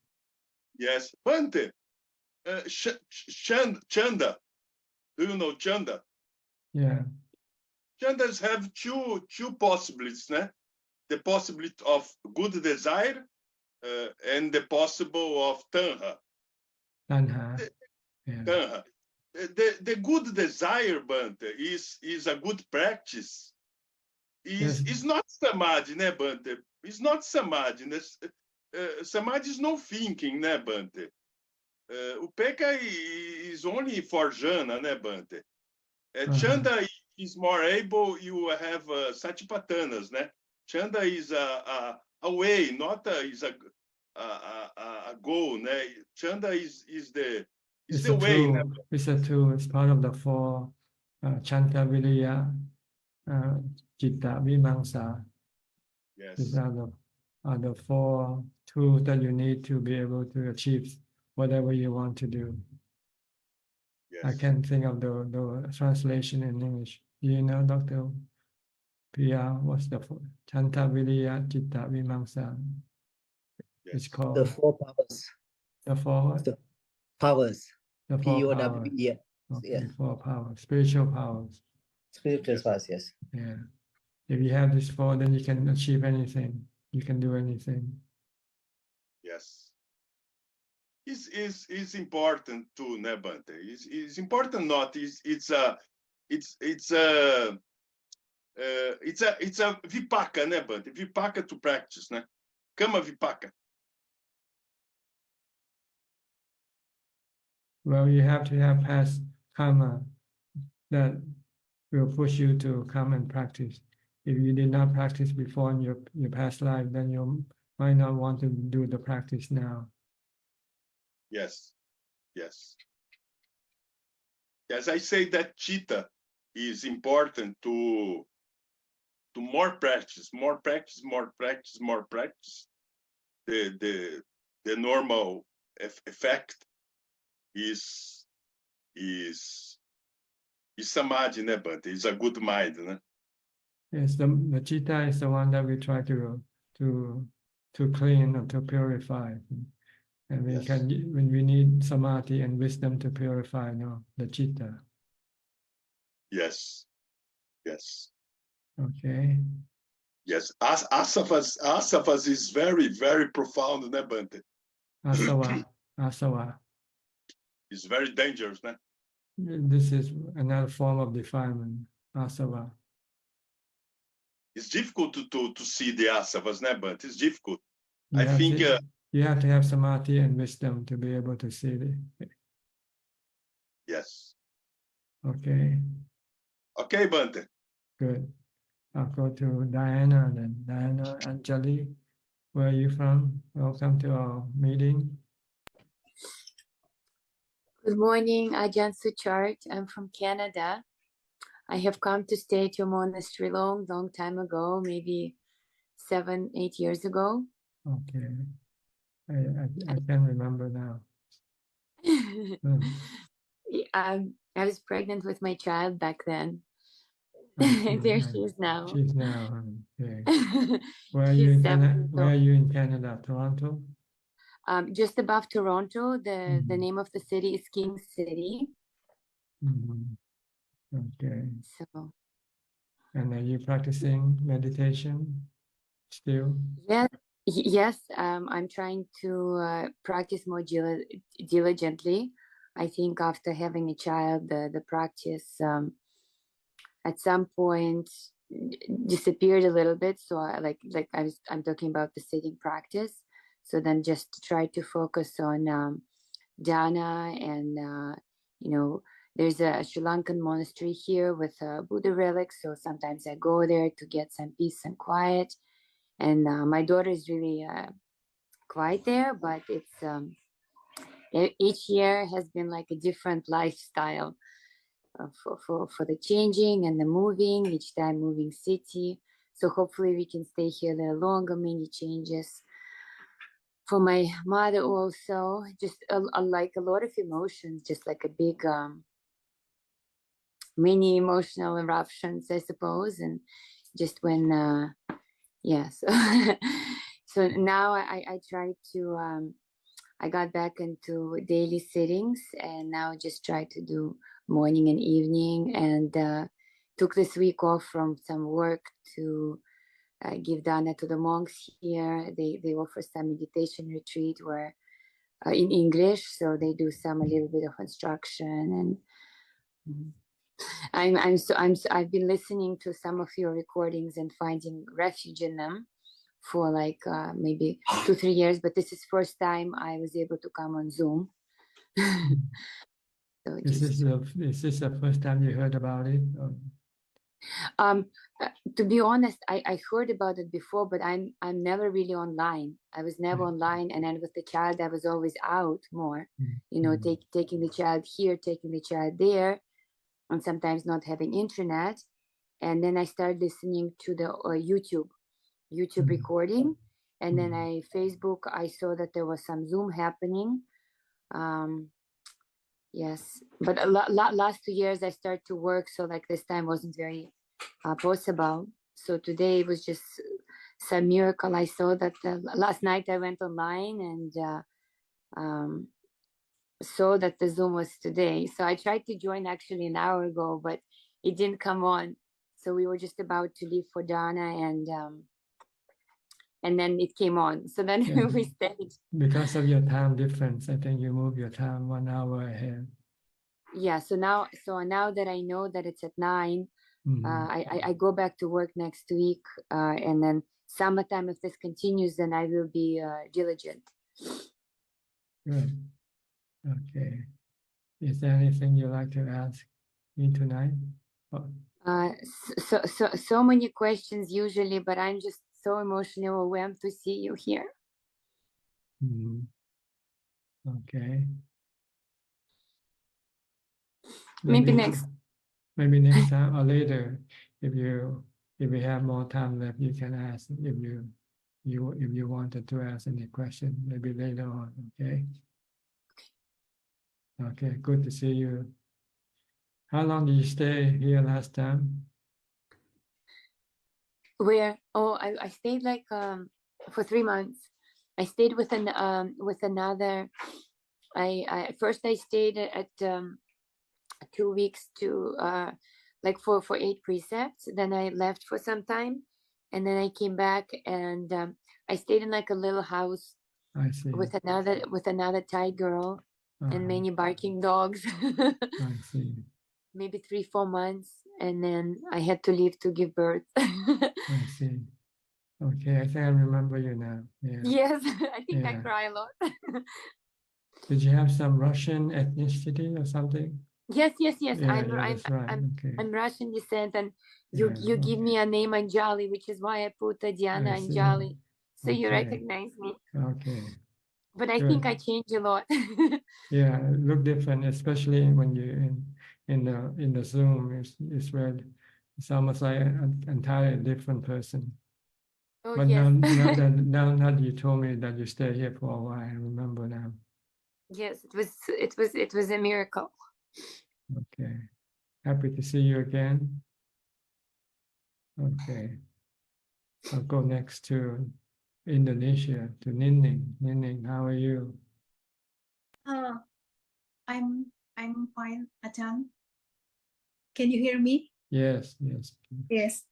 Yes, Bante. Chanda. Do you know Chanda? Yeah. Chandas have two possibilities, né? The possibility of good desire and the possible of tanha. Tanha. Yeah. Tanha. The good desire, Bante, is a good practice. Is not samadhi, né, Bante? It's not samadhi. Né? Samadhi is no thinking, né, Bante? Upeka is only for jhana, né, Bante? Chanda is more able, you have satipathanas, né? Chanda is a way, not is a goal, né? Chanda is the way. Tool. Né? It's a tool. It's part of the four Chanta Viriya, Citta Vimamsa. Yes. These are the four tools that you need to be able to achieve whatever you want to do. Yes. I can't think of the translation in English. Do you know, Dr. Priya, what's the Chanta Viriya Citta Vimamsa? Yes. It's called The four powers. the four The powers. the four powers. P-O-W-E. Okay, Yeah. four powers, spiritual powers. Spiritual powers, yes. Yeah. If you have this four, then you can achieve anything. You can do anything. Yes. Is important too, né, Bante? It's important not. It's a vipaka, né, Bante? Vipaka to practice, né? Kama vipaka. Well, you have to have past karma that will push you to come and practice. If you did not practice before in your past life, then you might not want to do the practice now. Yes. Yes. Yes, I say that chitta is important to more practice. The normal effect is samadhi, né, Bante? It's a good mind, né? Yes, the citta is the one that we try to clean or to purify. And we can, when we need samadhi and wisdom to purify, the citta. Yes. Yes. Okay. Yes. Asavas is very, very profound, né, Bante? Asava. It's very dangerous, né? This is another form of defilement, asava. It's difficult to see the asavas, but it's difficult. You I have think to, you have to have samadhi and wisdom to be able to see it. yes. Okay, Okay, Bante. good. I'll go to Diana then. Diana Anjali, where are you from? Welcome to our meeting. Good morning, Ajahn Suchart. I'm from Canada. I have come to stay at your monastery long time ago, maybe 7-8 years ago. Okay, I can remember now. I was pregnant with my child back then. Okay, There she is now. She's now, okay. Where are She's you in 7 Canada? years Where are old. you in Canada? Toronto? Just above Toronto, the name of the city is King City. Mhm. Okay. So And are you practicing meditation still? yes, I'm trying to practice more diligently. I think after having a child, the practice at some point disappeared a little bit. So I'm talking about the sitting practice. So then just to try to focus on dhyana and there's a Sri Lankan monastery here with Buddha relics. So sometimes I go there to get some peace and quiet. And my daughter is really quiet there, but it's each year has been like a different lifestyle for the changing and the moving, each time moving city. So hopefully we can stay here a little longer, many changes. For my mother also, just like a lot of emotions, just like a big many emotional eruptions, I suppose. And just when, yes. So now I try to, I got back into daily sittings and now just try to do morning and evening, and took this week off from some work to give dana to the monks here. They offer some meditation retreat where in English, so they do a little bit of instruction, and I've been listening to some of your recordings and finding refuge in them for like maybe 2-3 years, but this is first time I was able to come on Zoom. So Is this the first time you heard about it? To be honest, I heard about it before, but I'm never really online. I was never online, and then with the child, I was always out more. Taking the child here, taking the child there, and sometimes not having internet. And then I started listening to the YouTube recording, and then Facebook. I saw that there was some Zoom happening. Yes, but last 2 years I started to work, so like this time wasn't very possible. So today it was just some miracle. I saw that last night I went online and saw that the Zoom was today. So I tried to join actually an hour ago, but it didn't come on. So we were just about to leave for Dana, and then it came on. So then we stayed. Because of your time difference, I think you move your time 1 hour ahead. Yeah. So now that I know that it's at 9, I go back to work next week, and then summertime, if this continues, then I will be diligent. Good. Okay. Is there anything you'd like to ask me tonight? So many questions usually, but I'm just so emotionally overwhelmed to see you here. Okay. Maybe next time or later, if you have more time left, you can ask if you wanted to ask any question, maybe later on. Okay. Okay. Good to see you. How long did you stay here last time? Where? Oh, I stayed like for 3 months. I stayed with another. I first I stayed at 2 weeks to like for 8 precepts. Then I left for some time, and then I came back, and I stayed in like a little house. I see. With another Thai girl and many barking dogs. I see. Maybe 3-4 months, and then I had to leave to give birth. I see. Okay, I think I remember you now. Yeah. Yes, I think I Yeah. cry a lot. Did you have some Russian ethnicity or something? Yes. Yeah, I'm yeah, that's right. Okay. I'm Russian descent, and you Yeah, give me a name Anjali, which is why I put Diana I see. Anjali, so you Okay. recognize me. Okay. But I Good. think I changed a lot. Yeah, it look different, especially when you're in the Zoom. It's where it's almost like an entirely different person. Oh But yes. now that you told me that you stay here for a while, I remember now. Yes, it was a miracle. Okay. Happy to see you again. Okay. I'll go next to Indonesia, to Nining. Nining, how are you? I'm fine, Ajahn. Can you hear me? Yes. Yes.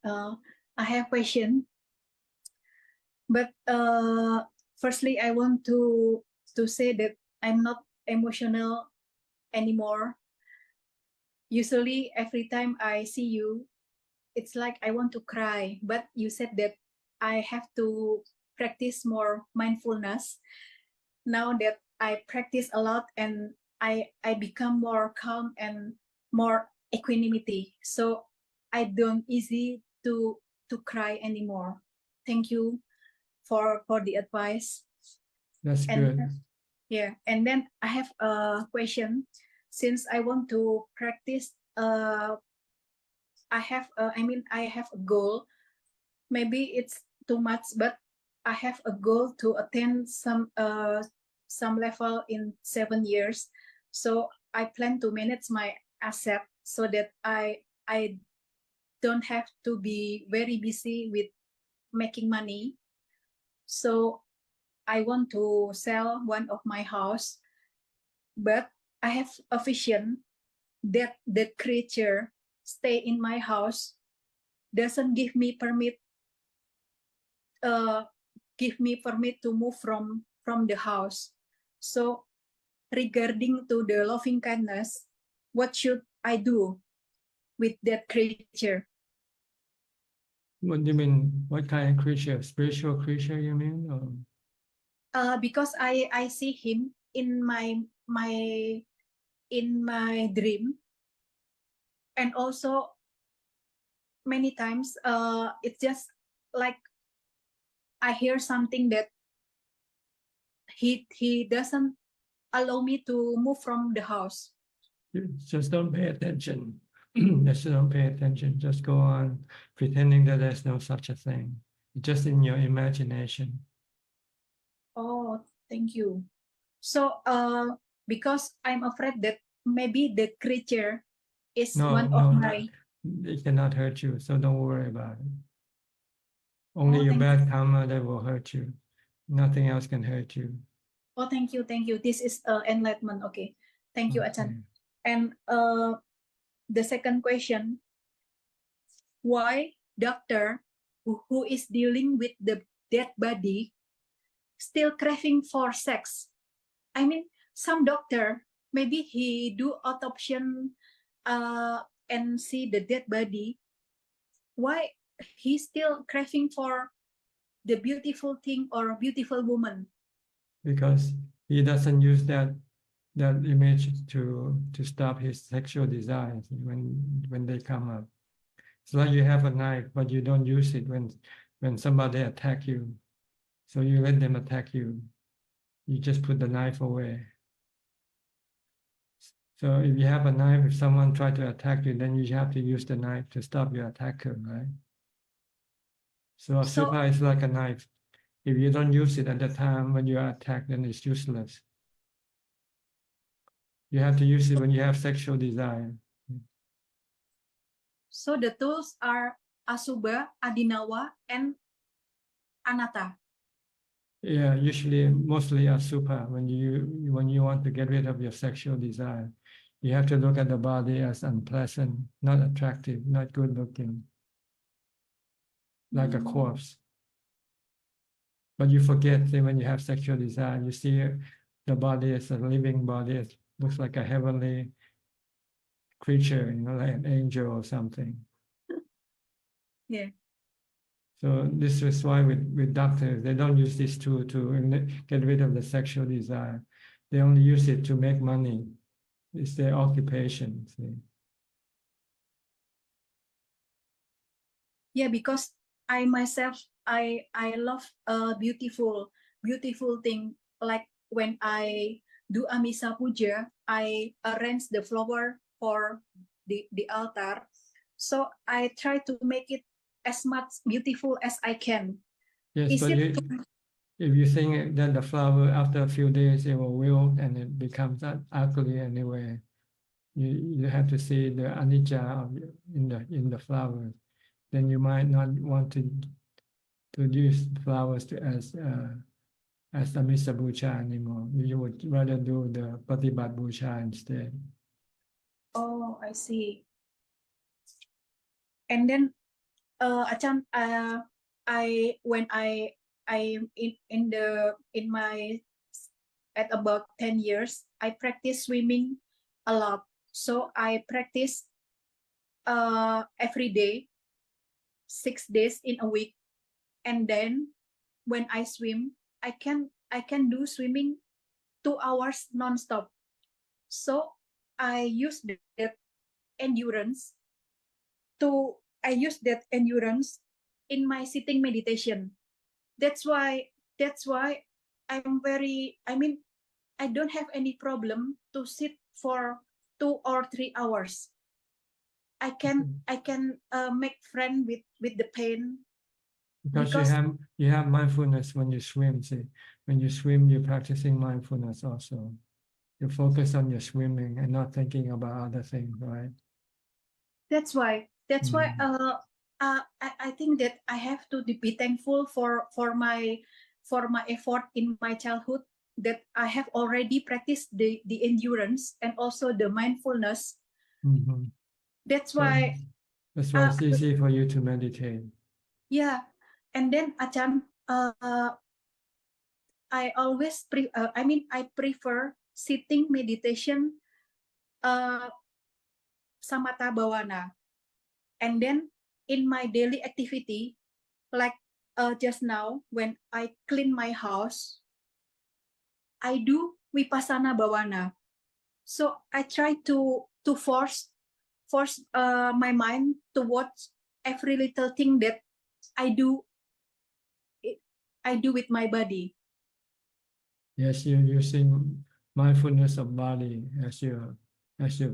I have question, but firstly, I want to say that I'm not emotional anymore. Usually, every time I see you, it's like I want to cry. But you said that I have to practice more mindfulness. Now that I practice a lot and I become more calm and more equanimity. So I don't easy to cry anymore. Thank you for the advice. That's And good. yeah, and then I have a question. Since I want to practice, I have a goal. Maybe it's too much, but I have a goal to attain some level in 7 years. So I plan to manage my asset so that I don't have to be very busy with making money. So I want to sell one of my house, but I have a vision that the creature stay in my house doesn't give me permit to move from the house. So regarding to the loving kindness, what should I do with that creature? What do you mean? What kind of creature? Spiritual creature, you mean? Or? Because I see him in my dream, and also many times it's just like I hear something that he doesn't allow me to move from the house. You just don't pay attention. Just don't pay attention. Just go on pretending that there's no such a thing. Just in your imagination. Oh, thank you. So because I'm afraid that maybe the creature is one of my... It cannot hurt you, so don't worry about it. Only your bad karma that will hurt you. Nothing else can hurt you. Oh, thank you. This is enlightenment. Okay, thank you, Ajahn. And the second question: why doctor who is dealing with the dead body still craving for sex? I mean, some doctor maybe he do autopsy and see the dead body. Why he still craving for the beautiful thing or beautiful woman? Because he doesn't use that image to stop his sexual desires when they come up. It's like you have a knife, but you don't use it when somebody attack you. So you let them attack you. You just put the knife away. So if you have a knife, if someone try to attack you, then you have to use the knife to stop your attacker, right? So a supa is like a knife. If you don't use it at the time when you are attacked, then it's useless. You have to use it when you have sexual desire. So the tools are Asubha, Adinawa, and Anatta. Yeah, usually mostly asupa. When you want to get rid of your sexual desire, you have to look at the body as unpleasant, not attractive, not good looking, like a corpse. But you forget that when you have sexual desire, you see the body as a living body. It looks like a heavenly creature, like an angel or something. Yeah. So this is why with doctors, they don't use this tool to get rid of the sexual desire. They only use it to make money. It's their occupation. See? Yeah, because I myself, I love beautiful thing. Like when I do Amisa Puja, I arrange the flower for the altar. So I try to make it as much beautiful as I can. Yes, but if you think that the flower after a few days it will wilt and it becomes ugly anyway, you have to see the anicca in the flowers. Then you might not want to use flowers as a Misa Bhucha anymore. You would rather do the Patibat Bhucha instead. Oh, I see. And then, Ajahn, when at about 10 years, I practice swimming a lot. So I practice every day, 6 days in a week. And then when I swim, I can do swimming 2 hours non-stop. So I use that endurance in my sitting meditation. That's why I don't have any problem to sit for 2 or 3 hours. I can make friend with the pain. Because you have mindfulness when you swim. See, when you swim, you're practicing mindfulness also. You focus on your swimming and not thinking about other things, right? That's why I think that I have to be thankful for my effort in my childhood, that I have already practiced the endurance and also the mindfulness. Mm-hmm. That's why it's easy for you to meditate. Yeah, and then Ajahn, I always I prefer sitting meditation, samatha bhavana, and then in my daily activity, like just now when I clean my house, I do vipassana bhavana. So I try to force my mind to watch every little thing that I do with my body. Yes, you're using mindfulness of body as your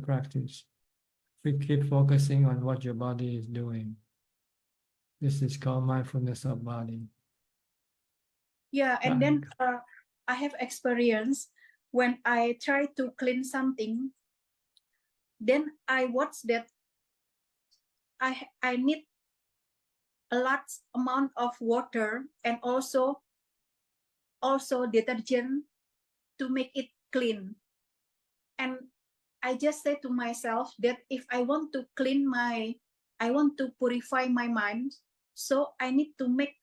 practice. We keep focusing on what your body is doing. This is called mindfulness of body. Yeah, and then I have experience when I try to clean something, then I watch that I need a large amount of water and also detergent to make it clean. And I just say to myself that if I want to purify my mind, so I need to make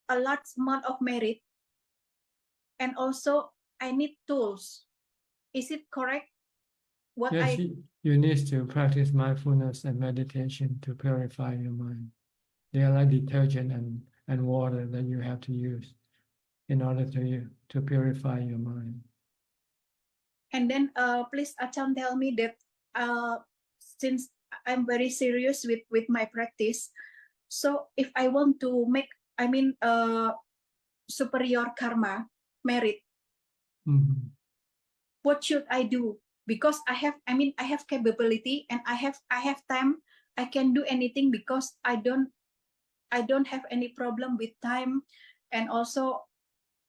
a large amount of merit, and also I need tools. Is it correct? Yes, you need to practice mindfulness and meditation to purify your mind. They are like detergent and water that you have to use in order to purify your mind. And then please Ajahn tell me that since I'm very serious with my practice, so if I want to make superior karma merit, what should I do? Because I have capability and I have time. I can do anything because I don't have any problem with time, and also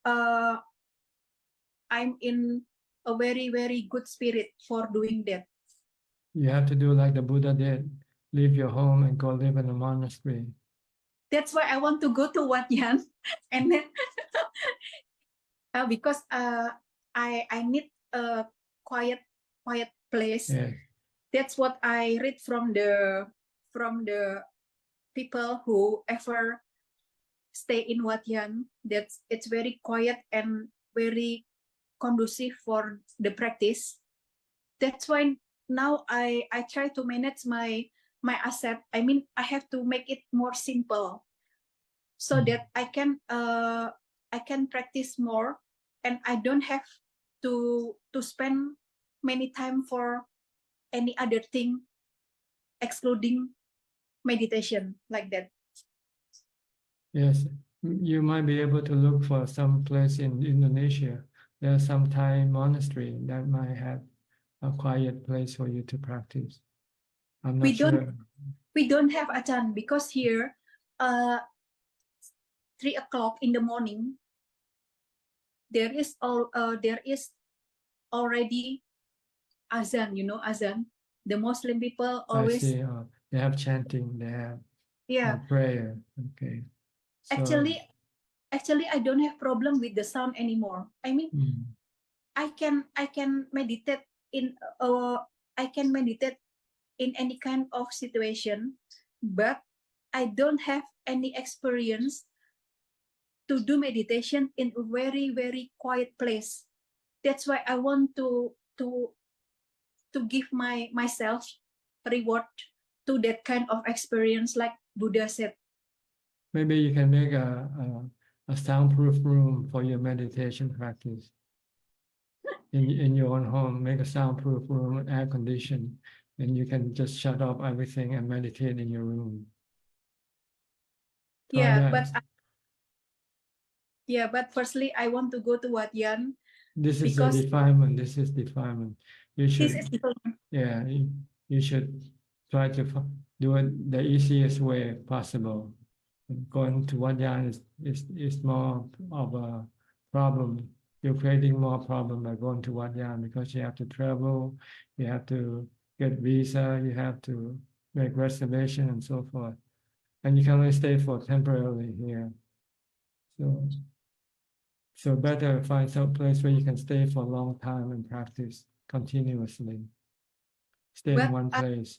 I'm in a very, very good spirit for doing that. You have to do like the Buddha did, leave your home and go live in a monastery. That's why I want to go to Wat Yan, and then because I need a quiet place. Yeah. That's what I read from the people who ever stay in Wat Yan. It's very quiet and very conducive for the practice. That's why now I try to manage my asset. I mean, I have to make it more simple so that I can practice more, and I don't have to spend many time for any other thing excluding meditation, like that. Yes, you might be able to look for some place in Indonesia. There's some Thai monastery that might have a quiet place for you to practice. I'm not sure. We don't have Ajahn, because here 3 o'clock in the morning there is already Ajahn, you know, Ajahn. The Muslim people I always see. They have chanting. They have prayer. Okay. So, actually I don't have problem with the sound anymore. I mean, I can meditate in any kind of situation, but I don't have any experience to do meditation in a very, very quiet place. That's why I want to give myself reward to that kind of experience, like Buddha said. maybe you can make a soundproof room for your meditation practice. In your own home, make a soundproof room, air conditioned, and you can just shut off everything and meditate in your room. But firstly, I want to go to Wat Yan. This is a defilement. This is defilement. You should, yeah, you should try to do it the easiest way possible. Going to Wat Yan is more of a problem. You're creating more problem by going to Wat Yan, because you have to travel, you have to get visa, you have to make reservation and so forth. And you can only stay for temporarily here. So better find some place where you can stay for a long time and practice continuously. Stay in one place.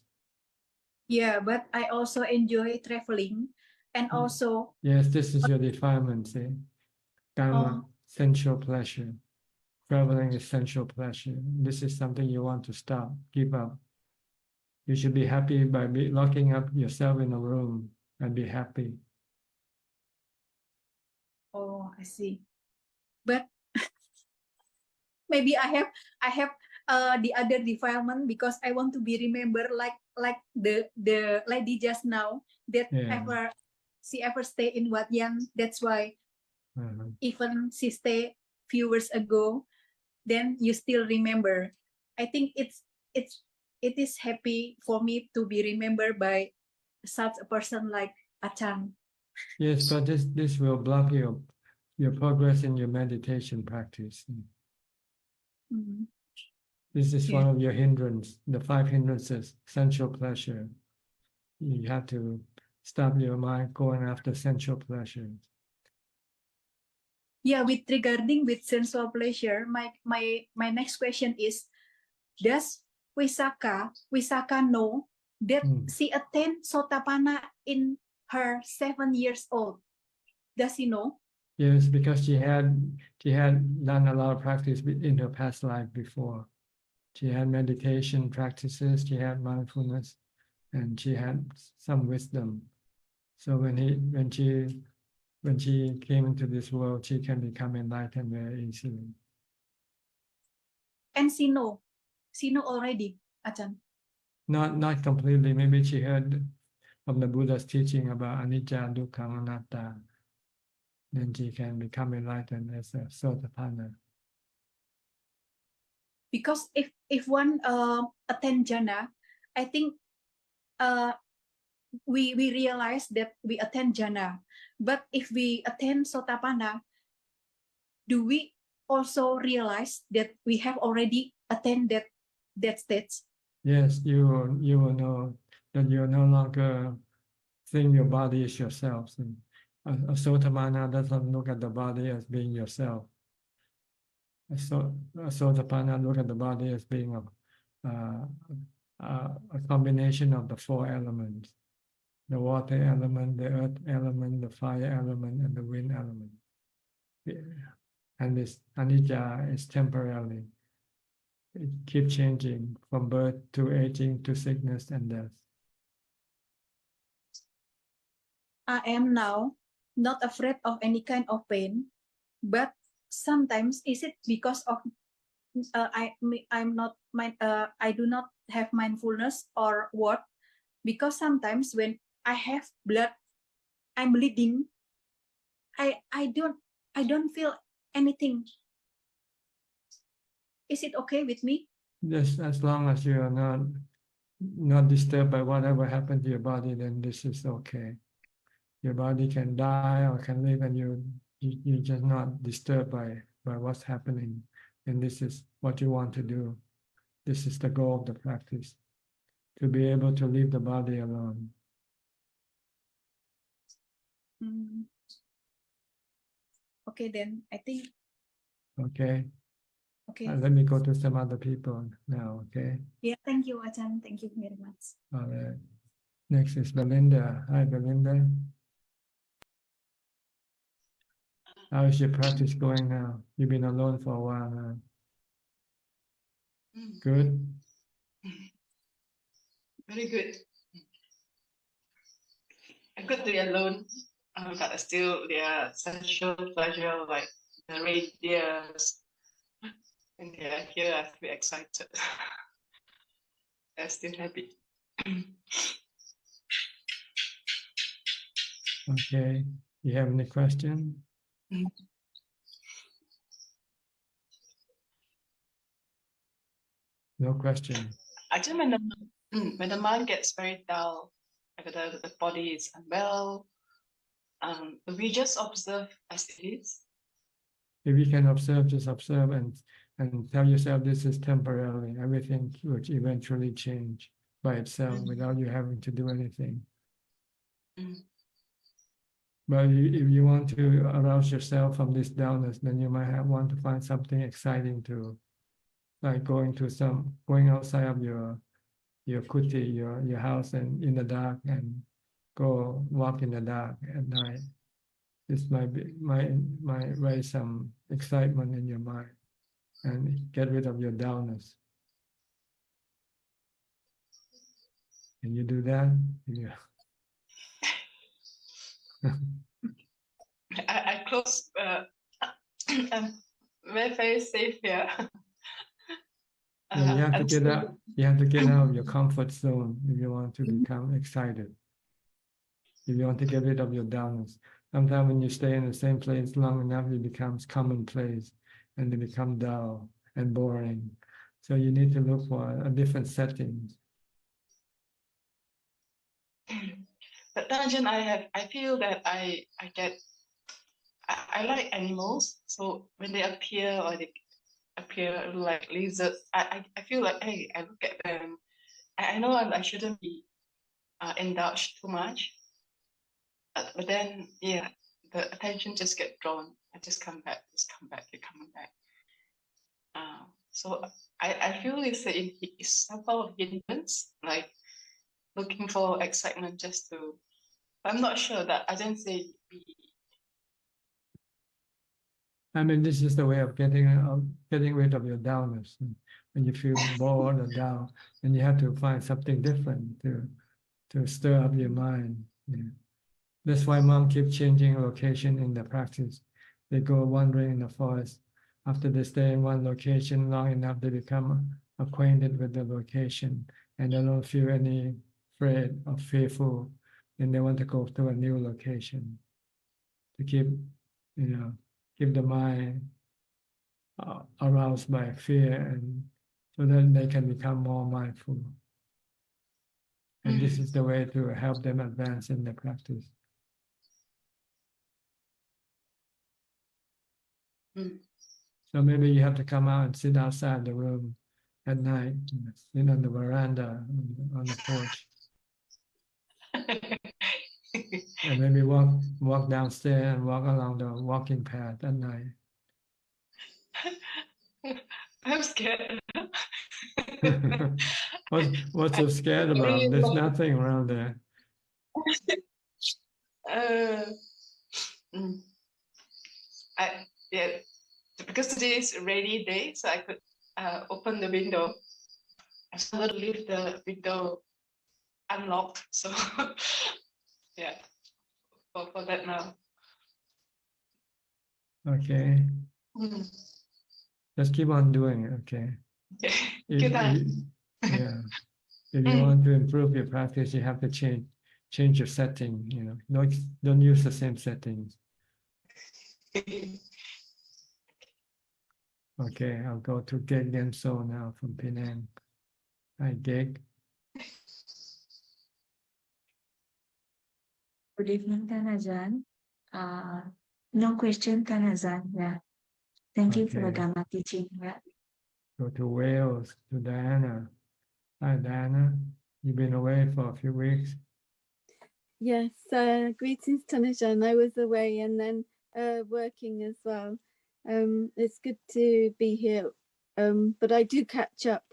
But I also enjoy traveling, and also. Yes, this is your defilement, see? Dhamma, sensual pleasure. Traveling is sensual pleasure. This is something you want to stop, give up. You should be happy by locking up yourself in a room and be happy. Oh, I see. But maybe I have the other defilement, because I want to be remembered like the lady just now that she ever stay in Wat Yan. That's why even she stay few years ago, then you still remember. I think it is happy for me to be remembered by such a person like Ajahn. Yes, but this will block your progress in your meditation practice. This is one of your hindrances, the 5 hindrances, sensual pleasure. You have to stop your mind going after sensual pleasure. Yeah, regarding sensual pleasure, my next question is, does Wisaka know that she attained Sotapanna in her 7 years old? Does he know? Yes, because she had done a lot of practice in her past life before. She had meditation practices, she had mindfulness, and she had some wisdom. So when she came into this world, she can become enlightened very easily. And she know already, Ajahn. Not completely. Maybe she heard from the Buddha's teaching about anicca, dukkha, anatta. Then she can become enlightened as a Sotapanna. Because if one attend jhana, I think we realize that we attend jhana. But if we attend Sotapanna, do we also realize that we have already attained that stage? Yes, you will know that you're no longer seeing your body as yourself. A Sotapanna doesn't look at the body as being yourself. A Sotapanna look at the body as being a combination of the 4 elements: the water element, the earth element, the fire element, and the wind element. And this anicca is temporarily. it keeps changing from birth to aging to sickness and death. I am now not afraid of any kind of pain, but sometimes is it because of I do not have mindfulness or what? Because sometimes when I have blood, I'm bleeding. I don't feel anything. Is it okay with me? Just as long as you are not disturbed by whatever happened to your body, then this is okay. Your body can die or can live, and you're just not disturbed by what's happening. And this is what you want to do. This is the goal of the practice, to be able to leave the body alone. Okay, then I think. Okay. Okay. Let me go to some other people now. Okay. Yeah, thank you, Ajahn. Thank you very much. All right. Next is Belinda. Hi, Belinda. How is your practice going now? You've been alone for a while now. Good. Very good. I could be alone, but still there are sensual pleasure like the radius, and they are here. I feel excited. I'm still happy. Okay. You have any question? No question. I just when the mind gets very dull, like the body is unwell, we just observe as it is. If you can observe, just observe and tell yourself this is temporary. Everything will eventually change by itself without you having to do anything. But if you want to arouse yourself from this dullness, then you might want to find something exciting to, like going outside of your kuti, your house, and in the dark, and go walk in the dark at night. This might raise some excitement in your mind and get rid of your dullness. Can you do that? Yeah. I close. I'm very safe here. Yeah, you have to get out. You have to get out of your comfort zone if you want to become excited. If you want to get rid of your dullness. Sometimes when you stay in the same place long enough, it becomes commonplace and it becomes dull and boring. So you need to look for a different settings. But Ajahn, I feel that I like animals. So when they appear or they appear like lizards, I feel like, hey, I look at them. I know I shouldn't be indulged too much. But then, yeah, the attention just get drawn. I just come back, keep coming back. So I feel it's some sort of hindrance, like looking for excitement just to. I'm not sure that I didn't say. I mean, this is the way of getting rid of your dullness. When you feel bored or down, then you have to find something different to stir up your mind. Yeah. That's why monks keep changing location in the practice. They go wandering in the forest. After they stay in one location long enough, they become acquainted with the location and they don't feel any afraid or fearful. Then they want to go to a new location to keep the mind aroused by fear, and so that they can become more mindful. And this is the way to help them advance in the practice. So maybe you have to come out and sit outside the room at night, sit on the veranda, on the porch. And maybe walk downstairs and walk along the walking path at night. I'm scared. What's so scared about? There's nothing around there. Yeah, because today is a rainy day, so I could open the window. I started to leave the window unlocked. So yeah, for that now. Okay. Mm. Just keep on doing it, okay? Okay. If, Good. yeah. If you want to improve your practice, you have to change your setting, you know. Don't use the same settings. Okay, I'll go to Geg Genso now from Penang. Hi, Geg. Good evening, Tan Ajahn. No question, Tan Ajahn. Yeah. Thank you for the Okay. Dhamma teaching. Yeah. Go to Wales, to Diana. Hi, Diana. You've been away for a few weeks. Yes, greetings, Tanajan. I was away and then working as well. It's good to be here, but I do catch up.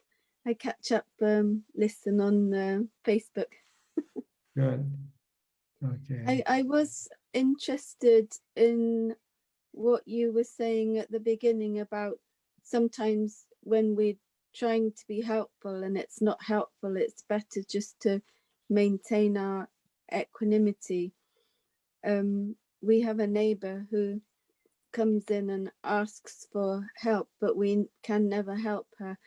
I catch up, listen on Facebook. Good. Okay. I was interested in what you were saying at the beginning about sometimes when we're trying to be helpful and it's not helpful, it's better just to maintain our equanimity. We have a neighbor who comes in and asks for help, but we can never help her.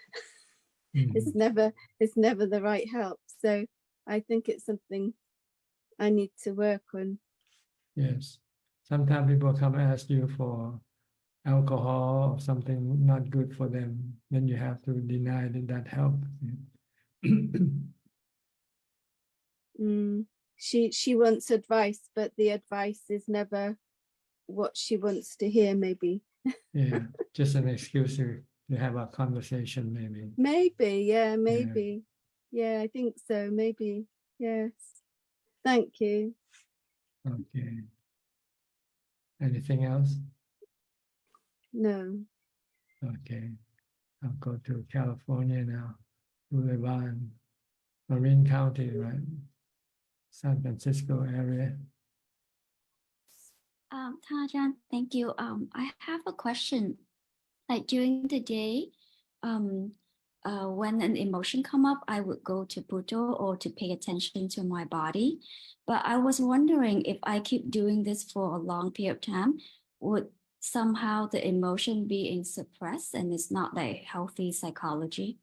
It's never the right help. So I think it's something I need to work on. Yes. Sometimes people come ask you for alcohol or something not good for them. Then you have to deny that help. She wants advice, but the advice is never what she wants to hear, maybe. Yeah, just an excuse to have a conversation, maybe. Maybe, yeah, maybe. Yeah, I think so, maybe. Yes. Thank you. Okay. Anything else? No. Okay. I'll go to California now. Boulevard, Marin County, right? San Francisco area. Tajan, thank you. I have a question. Like during the day, when an emotion come up, I would go to Buddha or to pay attention to my body. But I was wondering if I keep doing this for a long period of time, would somehow the emotion being suppressed and it's not like healthy psychology?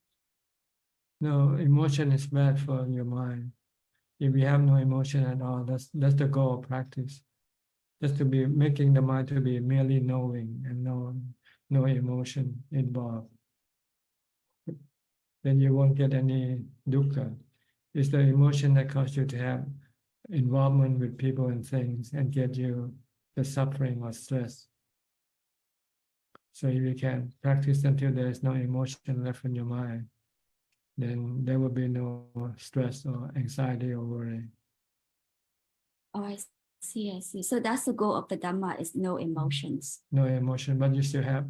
No, emotion is bad for your mind. If you have no emotion at all, that's the goal of practice. Just to be making the mind to be merely knowing and no emotion involved. Then you won't get any dukkha. It's the emotion that causes you to have involvement with people and things and get you the suffering or stress. So if you can practice until there is no emotion left in your mind, then there will be no stress or anxiety or worry. Oh, I see. So that's the goal of the Dhamma, is no emotions. No emotion, but you still have,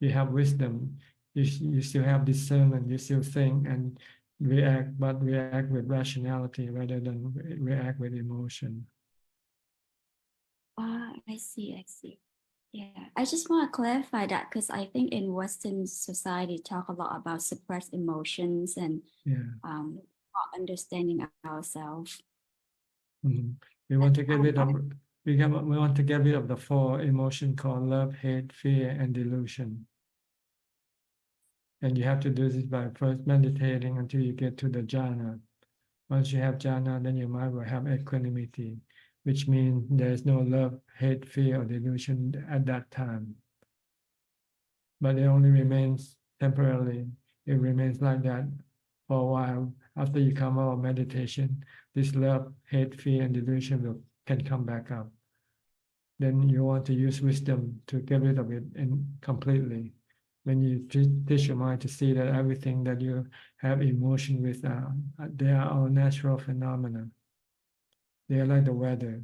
you have wisdom. You still have discernment. You still think and react, but react with rationality rather than react with emotion. I see. Yeah, I just want to clarify that because I think in Western society talk a lot about suppressed emotions and not understanding ourselves. We want to get rid of we want to get rid of the four emotions called love, hate, fear, and delusion. And you have to do this by first meditating until you get to the jhana. Once you have jhana, then your mind will have equanimity, which means there is no love, hate, fear, or delusion at that time. But it only remains temporarily. It remains like that for a while. After you come out of meditation, this love, hate, fear, and delusion can come back up. Then you want to use wisdom to get rid of it completely. When you teach your mind to see that everything that you have emotion with, they are all natural phenomena. They are like the weather.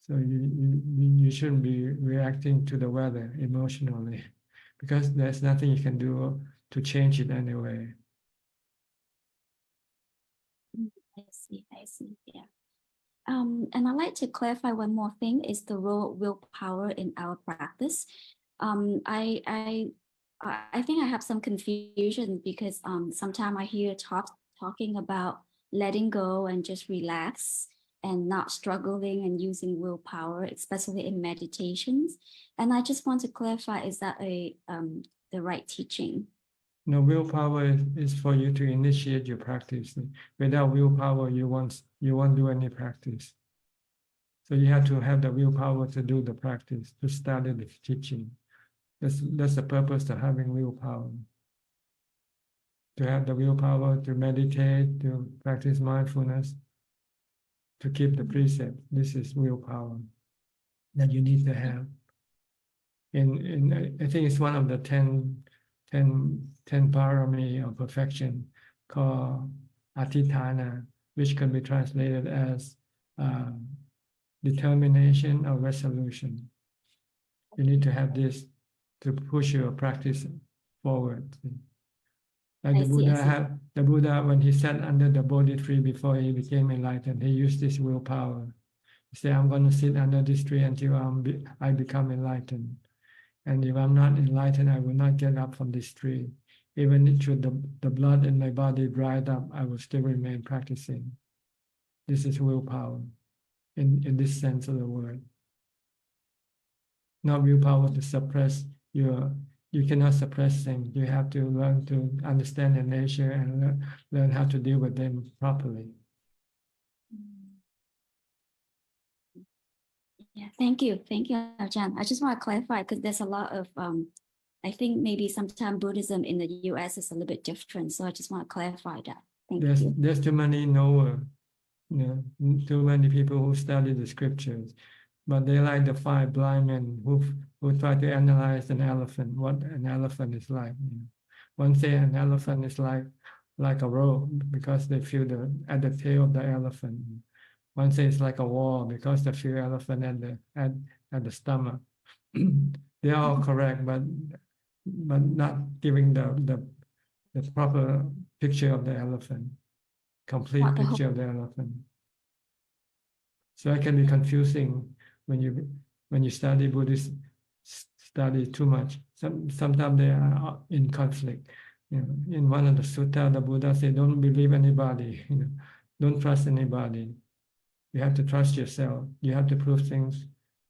So you shouldn't be reacting to the weather emotionally, because there's nothing you can do to change it anyway. I see. Yeah. And I'd like to clarify one more thing, is the role of willpower in our practice. I I think I have some confusion because sometimes I hear talking about letting go and just relax and not struggling and using willpower, especially in meditations. And I just want to clarify, is that the right teaching? No, willpower is for you to initiate your practice. Without willpower, you won't do any practice. So you have to have the willpower to do the practice, to study the teaching. That's the purpose of having willpower. To have the willpower to meditate, to practice mindfulness, to keep the precept. This is willpower that you need to have. I think it's one of the 10 parami of perfection called atithana, which can be translated as determination or resolution. You need to have this to push your practice forward. Like the Buddha, when he sat under the Bodhi tree before he became enlightened, he used this willpower. He said, I'm going to sit under this tree until I become enlightened. And if I'm not enlightened, I will not get up from this tree. Even should the blood in my body dried up, I will still remain practicing. This is willpower in this sense of the word. Not willpower to suppress you cannot suppress things. You have to learn to understand their nature and learn how to deal with them properly. Yeah, thank you, Ajahn. I just want to clarify because there's a lot of I think maybe sometimes Buddhism in the US is a little bit different, so I just want to clarify that. There's too many too many people who study the scriptures, but they like the 5 blind men who try to analyze an elephant, what an elephant is like. One say an elephant is like a rope because they feel at the tail of the elephant. One says it's like a wall because they feel elephant at the stomach. They're all correct, but not giving the proper picture of the elephant, complete picture of the elephant. So it can be confusing when you study Buddhist study too much. Sometimes they are in conflict. In one of the sutta, the Buddha said, "Don't believe anybody. Don't trust anybody. You have to trust yourself. You have to prove things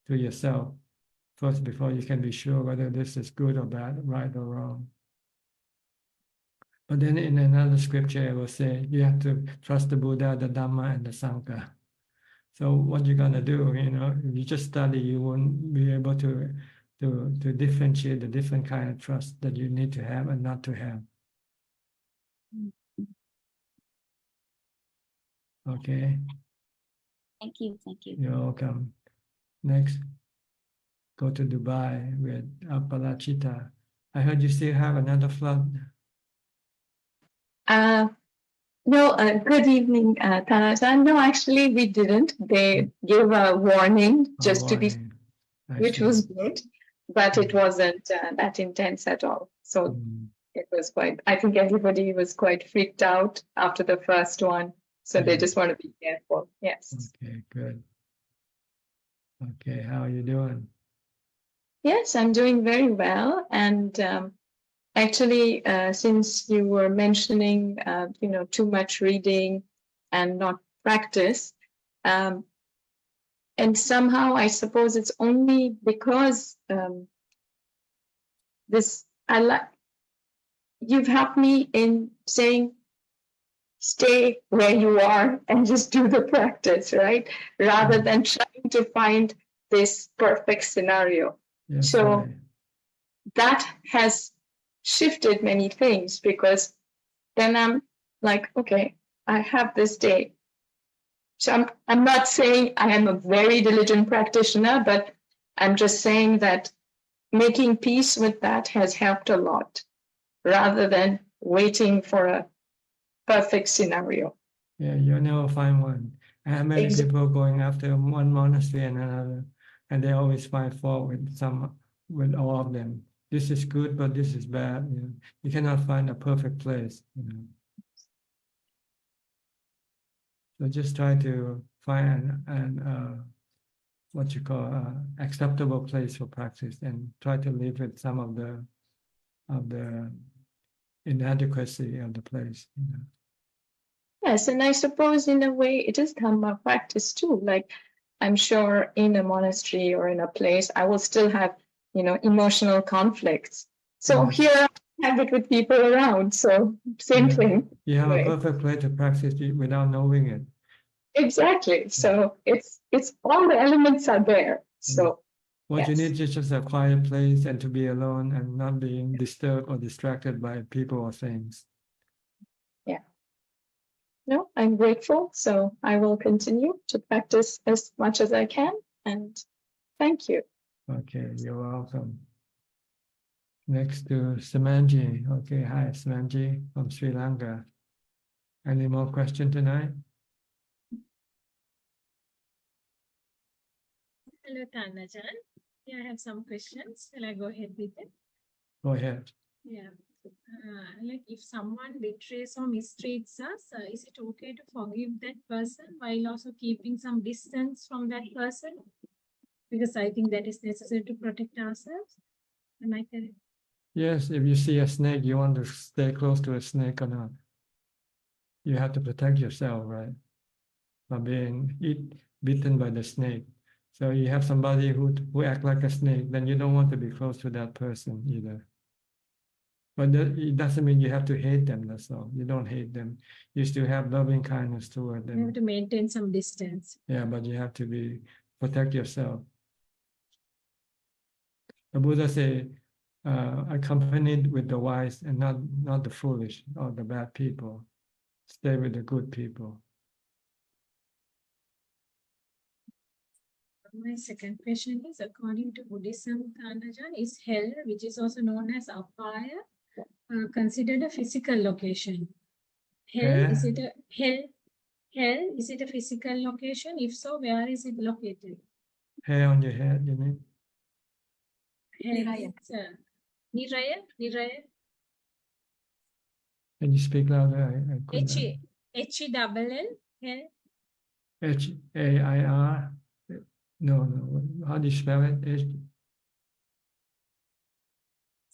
to yourself first before you can be sure whether this is good or bad, right or wrong." But then in another scripture, it will say you have to trust the Buddha, the Dhamma, and the Sangha. So what you're gonna do, if you just study, you won't be able to differentiate the different kind of trust that you need to have and not to have. Okay. Thank you. You're welcome. Next, go to Dubai with Apalachita. I heard you still have another flood. No, good evening, Tanajan. No, actually, we didn't. They gave a warning just to be, which was good, but it wasn't that intense at all. So it was quite, I think everybody was quite freaked out after the first one. So they just want to be careful. Yes. Okay, good. Okay, how are you doing? Yes, I'm doing very well. And actually, since you were mentioning, too much reading and not practice, and somehow I suppose it's only because you've helped me in saying, stay where you are and just do the practice, right? Rather than trying to find this perfect scenario. Yes, so right. That has shifted many things because then I'm like, okay, I have this day. So I'm not saying I am a very diligent practitioner, but I'm just saying that making peace with that has helped a lot rather than waiting for a perfect scenario. Yeah, you'll never find one. I have many people going after one monastery and another, and they always find fault with all of them. This is good, but this is bad. You cannot find a perfect place. So just try to find an what you call acceptable place for practice, and try to live with some of the of the inadequacy of the place. You know. Yes, and I suppose in a way it is Dhamma practice too. Like I'm sure in a monastery or in a place, I will still have, emotional conflicts. So here I have it with people around. So same thing. You have Right. a perfect way to practice it without knowing it. Exactly. So it's all the elements are there. So What you yes. need is just a quiet place and to be alone and not being disturbed or distracted by people or things. Yeah. No, I'm grateful. So I will continue to practice as much as I can. And thank you. Okay, you're welcome. Next to Samanji. Okay, hi, Samanji from Sri Lanka. Any more questions tonight? Hello, Tanajan. Yeah, I have some questions. Shall I go ahead with it? Go ahead. Yeah. Like if someone betrays or mistreats us, is it okay to forgive that person while also keeping some distance from that person? Because I think that is necessary to protect ourselves. Am I correct? Yes, if you see a snake, you want to stay close to a snake or not. You have to protect yourself, right? From being bitten by the snake. So you have somebody who act like a snake, then you don't want to be close to that person either. But it doesn't mean you have to hate them, that's all. You don't hate them. You still have loving kindness toward them. You have to maintain some distance. Yeah, but you have to protect yourself. The Buddha say, accompanied with the wise and not the foolish or the bad people. Stay with the good people. My second question is, according to Buddhism, Tanajan, is hell, which is also known as apaya, considered a physical location? Hell, is it a hell? Hell, is it a physical location? If so, where is it located? Hair on your head, you mean? Niraya. Niraya? Niraya? Can you speak louder? I couldn't. H-E-double-L? Hell? H-A-I-R? No. How do you spell it?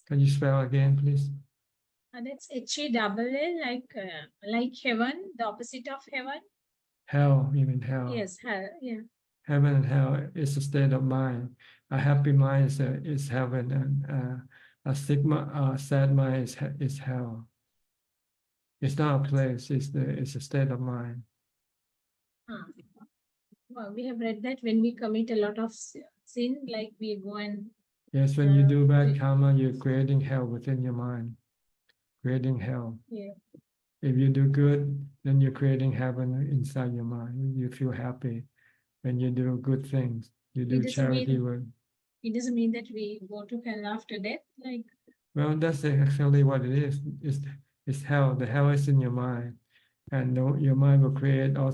Can you spell again, please? That's H-E-double-L, like heaven, the opposite of heaven? Hell, you mean hell? Yes, hell, yeah. Heaven and hell is a state of mind. A happy mind is heaven, and a sad mind is hell. It's not a place. It's a state of mind. Well, we have read that when we commit a lot of sin, like we go and... Yes, when you do bad karma, you're creating hell within your mind. Creating hell. Yeah. If you do good, then you're creating heaven inside your mind. You feel happy when you do good things. You do charity work. It doesn't mean that we go to hell after death, like... Well, that's actually what it is. It's hell. The hell is in your mind. And your mind will create all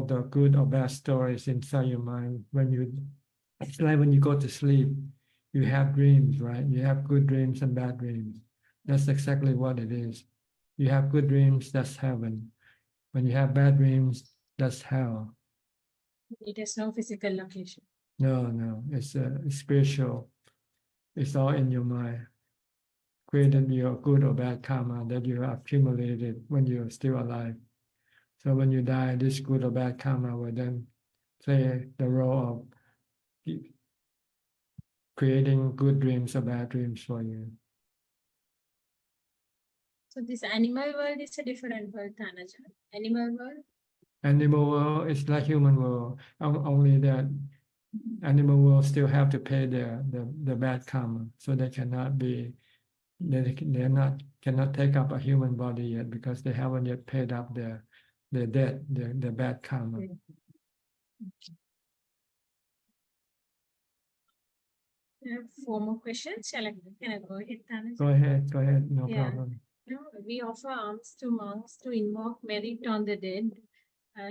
the good or bad stories inside your mind. It's like when you go to sleep, you have dreams, right? You have good dreams and bad dreams. That's exactly what it is. You have good dreams, that's heaven. When you have bad dreams, that's hell. It has no physical location. No, it's spiritual. It's all in your mind. Created your good or bad karma that you accumulated when you're still alive. So when you die, this good or bad karma will then play the role of creating good dreams or bad dreams for you. So this animal world is a different world, Tanajan. Animal world? Animal world is like human world, only that animal world still have to pay the bad karma, so they cannot take up a human body yet because they haven't yet paid up their debt, their bad karma. I have 4 more questions. Can I go ahead, Tanajan? Go ahead, no problem. We offer alms to monks to invoke merit on the dead.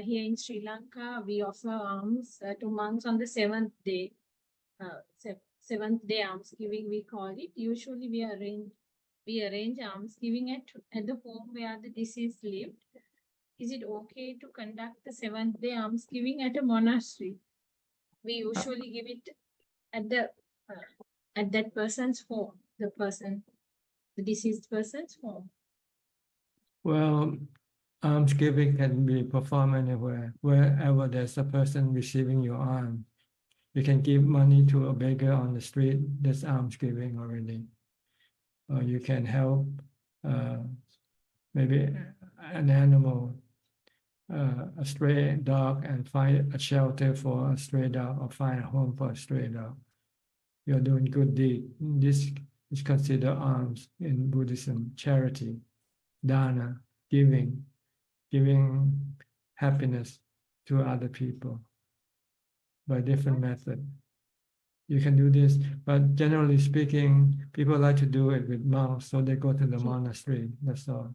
Here in Sri Lanka, we offer alms to monks on the 7th day. 7th day alms giving, we call it. Usually we arrange alms giving at the home where the deceased lived. Is it okay to conduct the 7th day alms giving at a monastery? We usually give it at that person's home, the person the deceased person's home? Well, almsgiving can be performed anywhere, wherever there's a person receiving your alms. You can give money to a beggar on the street, that's almsgiving already. Or you can help maybe an animal, a stray dog, and find a shelter for a stray dog, or find a home for a stray dog. You're doing good deed. This is considered alms in Buddhism, charity, dana, giving happiness to other people by different methods. You can do this, but generally speaking, people like to do it with monks, so they go to the monastery, that's all.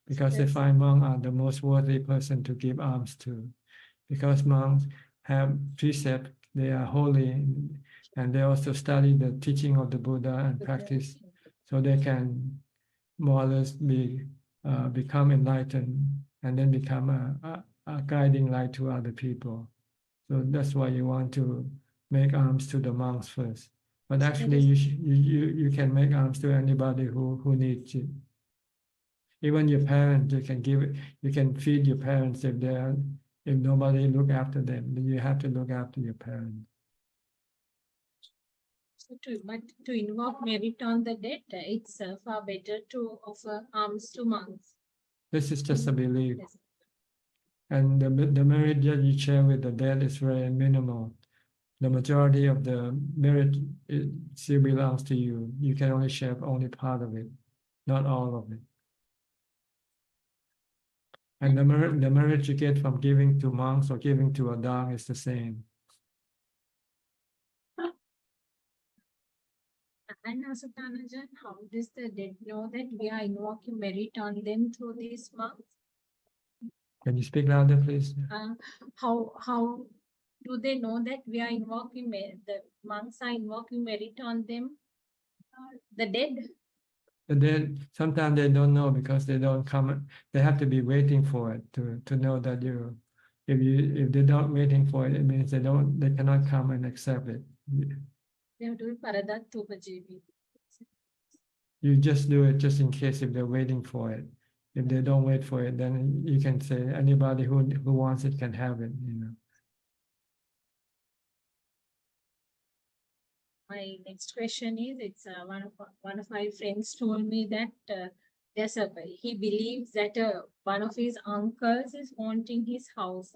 Because they find monks are the most worthy person to give alms to. Because monks have precept, they are holy, and they also study the teaching of the Buddha and practice, so they can more or less become enlightened and then become a guiding light to other people. So that's why you want to make alms to the monks first. But actually, you can make alms to anybody who needs it. Even your parents, you can give it. You can feed your parents if nobody look after them. Then you have to look after your parents. So to invoke merit on the dead, it's far better to offer alms to monks. This is just a belief. And the merit that you share with the dead is very minimal. The majority of the merit still belongs to you. You can only share only part of it, not all of it. And the merit you get from giving to monks or giving to a dog is the same. And also, Ajahn, how does the dead know that we are invoking merit on them through these monks? Can you speak louder, please? How do they know that we are invoking the monks are invoking merit on them, the dead? And then sometimes they don't know because they don't come. They have to be waiting for it to know that you. If they're not waiting for it, it means they cannot come and accept it. They have to be paradattu upajeevi. You just do it just in case if they're waiting for it. If they don't wait for it, then you can say anybody who wants it can have it. My next question is, it's one of my friends told me that he believes that one of his uncles is haunting his house,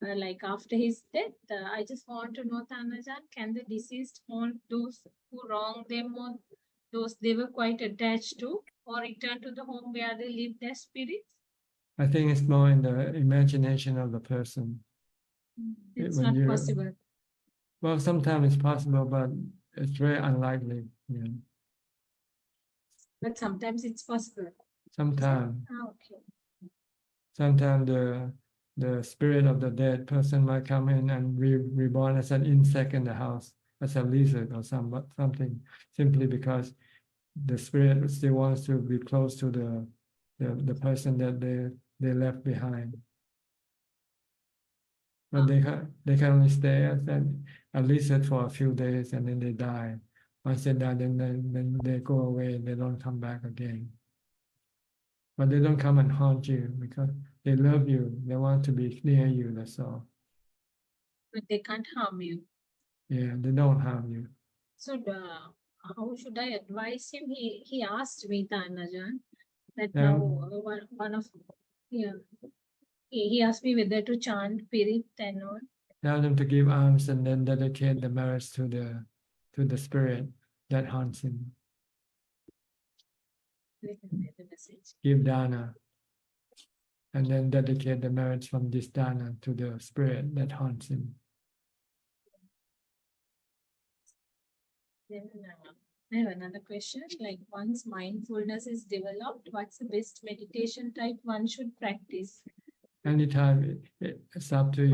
like after his death. I just want to know, Ajahn, can the deceased haunt those who wronged them, or those they were quite attached to, or return to the home where they live their spirits? I think it's more in the imagination of the person. It's not possible. Well, sometimes it's possible, but it's very unlikely. But sometimes it's possible. Sometimes. Okay. Sometimes the spirit of the dead person might come in and reborn as an insect in the house, as a lizard or something, simply because the spirit still wants to be close to the person that they left behind. But they can only stay as a lizard for a few days and then they die. Once they die, then they go away and they don't come back again. But they don't come and haunt you because they love you. They want to be near you, that's all. But they can't harm you. Yeah, they don't harm you. So how should I advise him? He asked me, Ajahn, that now one of he asked me whether to chant Pirit and all. Tell them to give alms and then dedicate the merits to the spirit that haunts him. Give dana. And then dedicate the merits from this dana to the spirit that haunts him. Then I have another question. Like, once mindfulness is developed, what's the best meditation type one should practice? Anytime, it's up to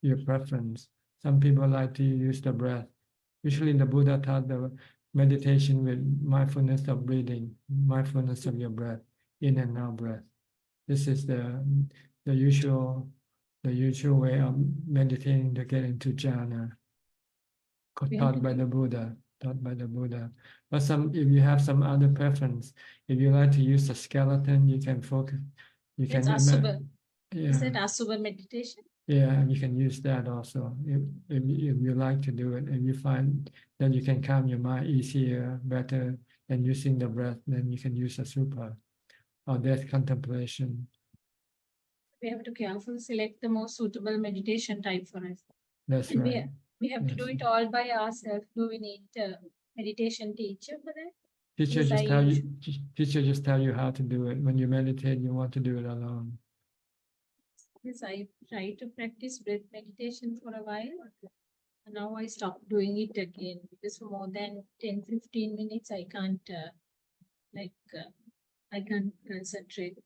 your preference. Some people like to use the breath. Usually the Buddha taught the meditation with mindfulness of breathing, mindfulness of your breath, in and out breath. This is the usual way of meditating to get into jhana, taught by the Buddha. taught by the Buddha. But if you have some other preference, if you like to use a skeleton, you can focus. You It's can Asubha. yeah. Is it Asubha meditation? Yeah, you can use that also if you like to do it. If you find that you can calm your mind easier, better than using the breath, then you can use a Asubha or death contemplation. We have to carefully select the most suitable meditation type for us. That's And right. we have to do it all by ourselves. Do we need a meditation teacher for that? Teacher Because just tell you how to do it. When you meditate, you want to do it alone. Yes, I tried to practice breath meditation for a while. And now I stopped doing it again because for more than 10-15 minutes, I can't I can't concentrate.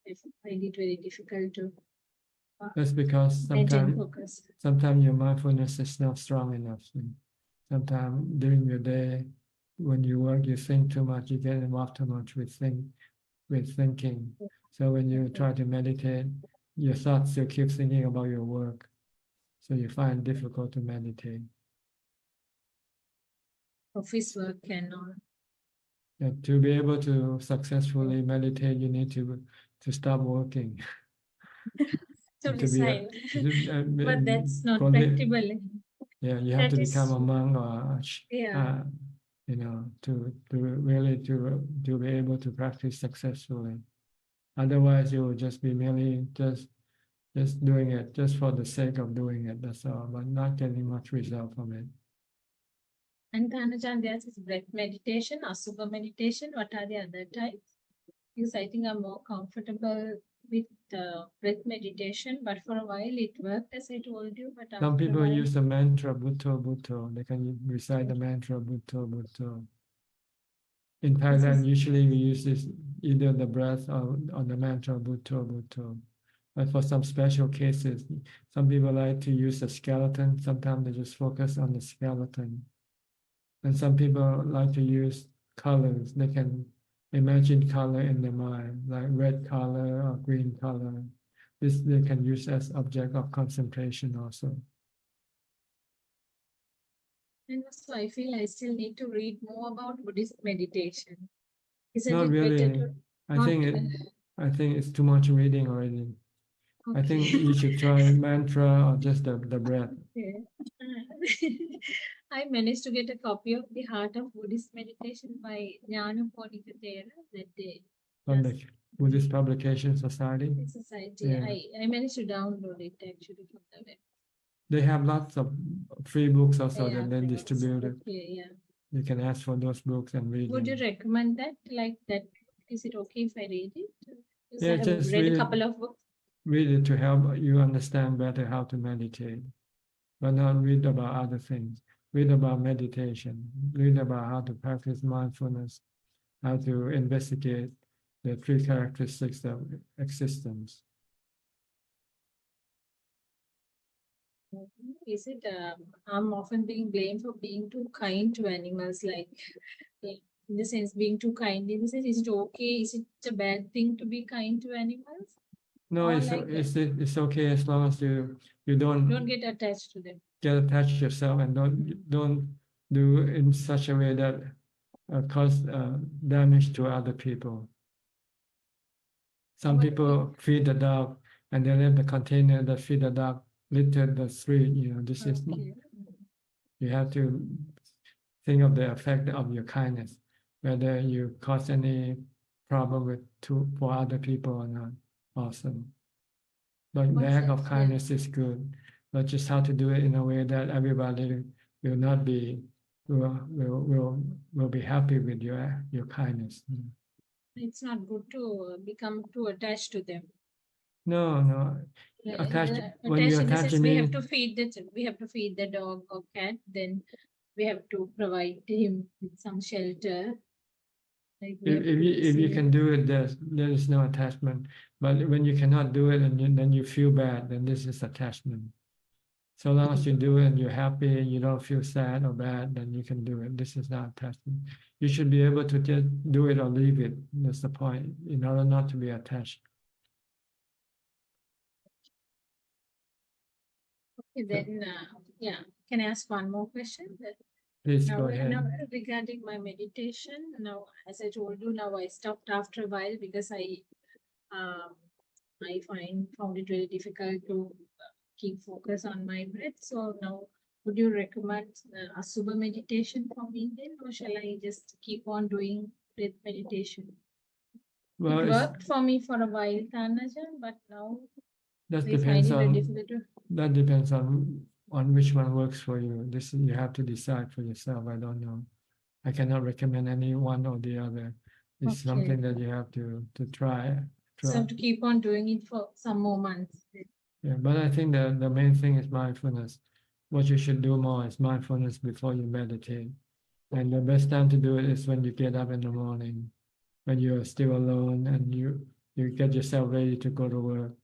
I find it very difficult to That's because maintain focus. sometimes your mindfulness is not strong enough. Sometimes during your day, when you work, you think too much, you get involved too much with thinking. So when you try to meditate, your thoughts still keep thinking about your work. So you find it difficult to meditate. Office work and all. To be able to successfully meditate, you need to stop working. To be silent. But that's not Probably- practicable. Yeah, you have That to is- become a monk or Yeah. to really to be able to practice successfully. Otherwise, you will just be merely just doing it just for the sake of doing it. That's all, but not getting much result from it. And Dhanajan, there's this breath meditation, Asubha meditation. What are the other types? Because I think I'm more comfortable with breath meditation, but for a while it worked, as I told you. But Some after a people while, use the mantra Bhutto Bhutto. They can recite the mantra Bhutto Bhutto. In Thailand, usually we use this either the breath or the mantra Bhutto Bhutto. But for some special cases, some people like to use the skeleton. Sometimes they just focus on the skeleton. And some people like to use colors. They can imagine color in their mind, like red color or green color. This they can use as object of concentration also. and also I feel I still need to read more about Buddhist meditation. Isn't Not it really. better to I think it's too much reading already. I think Okay. you should try mantra or just the breath. Okay. I managed to get a copy of The Heart of Buddhist Meditation by Jnana Ponikatera that day. From the Buddhist Publication Society. Society. Yeah. I managed to download it actually from the web. They have lots of free books also Yeah, that they distribute it. Okay, yeah. You can ask for those books and read Would them. you recommend that? Like that? Is it okay if I read it? Because Yeah, I have just read read a it. couple of books. Read it to help you understand better how to meditate, but not read about other things. Read about meditation. Read about how to practice mindfulness, how to investigate the three characteristics of existence. Is it? I'm often being blamed for being too kind to animals, like in the sense being too kind. In the sense, is it okay? Is it a bad thing to be kind to animals? No, Or it's okay as long as you don't get attached to them. get attached yourself and don't do in such a way that cause damage to other people. Some people feed the dog and they leave the container that feed the dog litter the street. This is you have to think of the effect of your kindness, whether you cause any problem for other people or not. Also, but the act of kindness is good, but just how to do it in a way that everybody will not be will be happy with your kindness. It's not good to become too attached to them. No. Attached when you Attached in the attach sense we any have to feed the dog or cat, then we have to provide him with some shelter. Like we have to if you see- can do it, there is no attachment. But when you cannot do it and then you feel bad, then this is attachment. So long as you do it and you're happy and you don't feel sad or bad, then you can do it. This is not attachment. You should be able to just do it or leave it. That's the point, in order not to be attached. Okay, then, can I ask one more question? Please Now, go ahead. now regarding my meditation, now as I told you, now I stopped after a while because I found it very difficult to keep focus on my breath. So now, would you recommend a Subha meditation for me then, or shall I just keep on doing breath meditation? Well, It it's- worked for me for a while, Tanajan, but now That I depends find it very on difficult to. that depends on which one works for you. This you have to decide for yourself. I don't know. I cannot recommend any one or the other. It's Okay. something that you have to try. So I have to keep on doing it for some more months. Yeah, but I think the main thing is mindfulness. What you should do more is mindfulness before you meditate. And the best time to do it is when you get up in the morning, when you're still alone and you get yourself ready to go to work.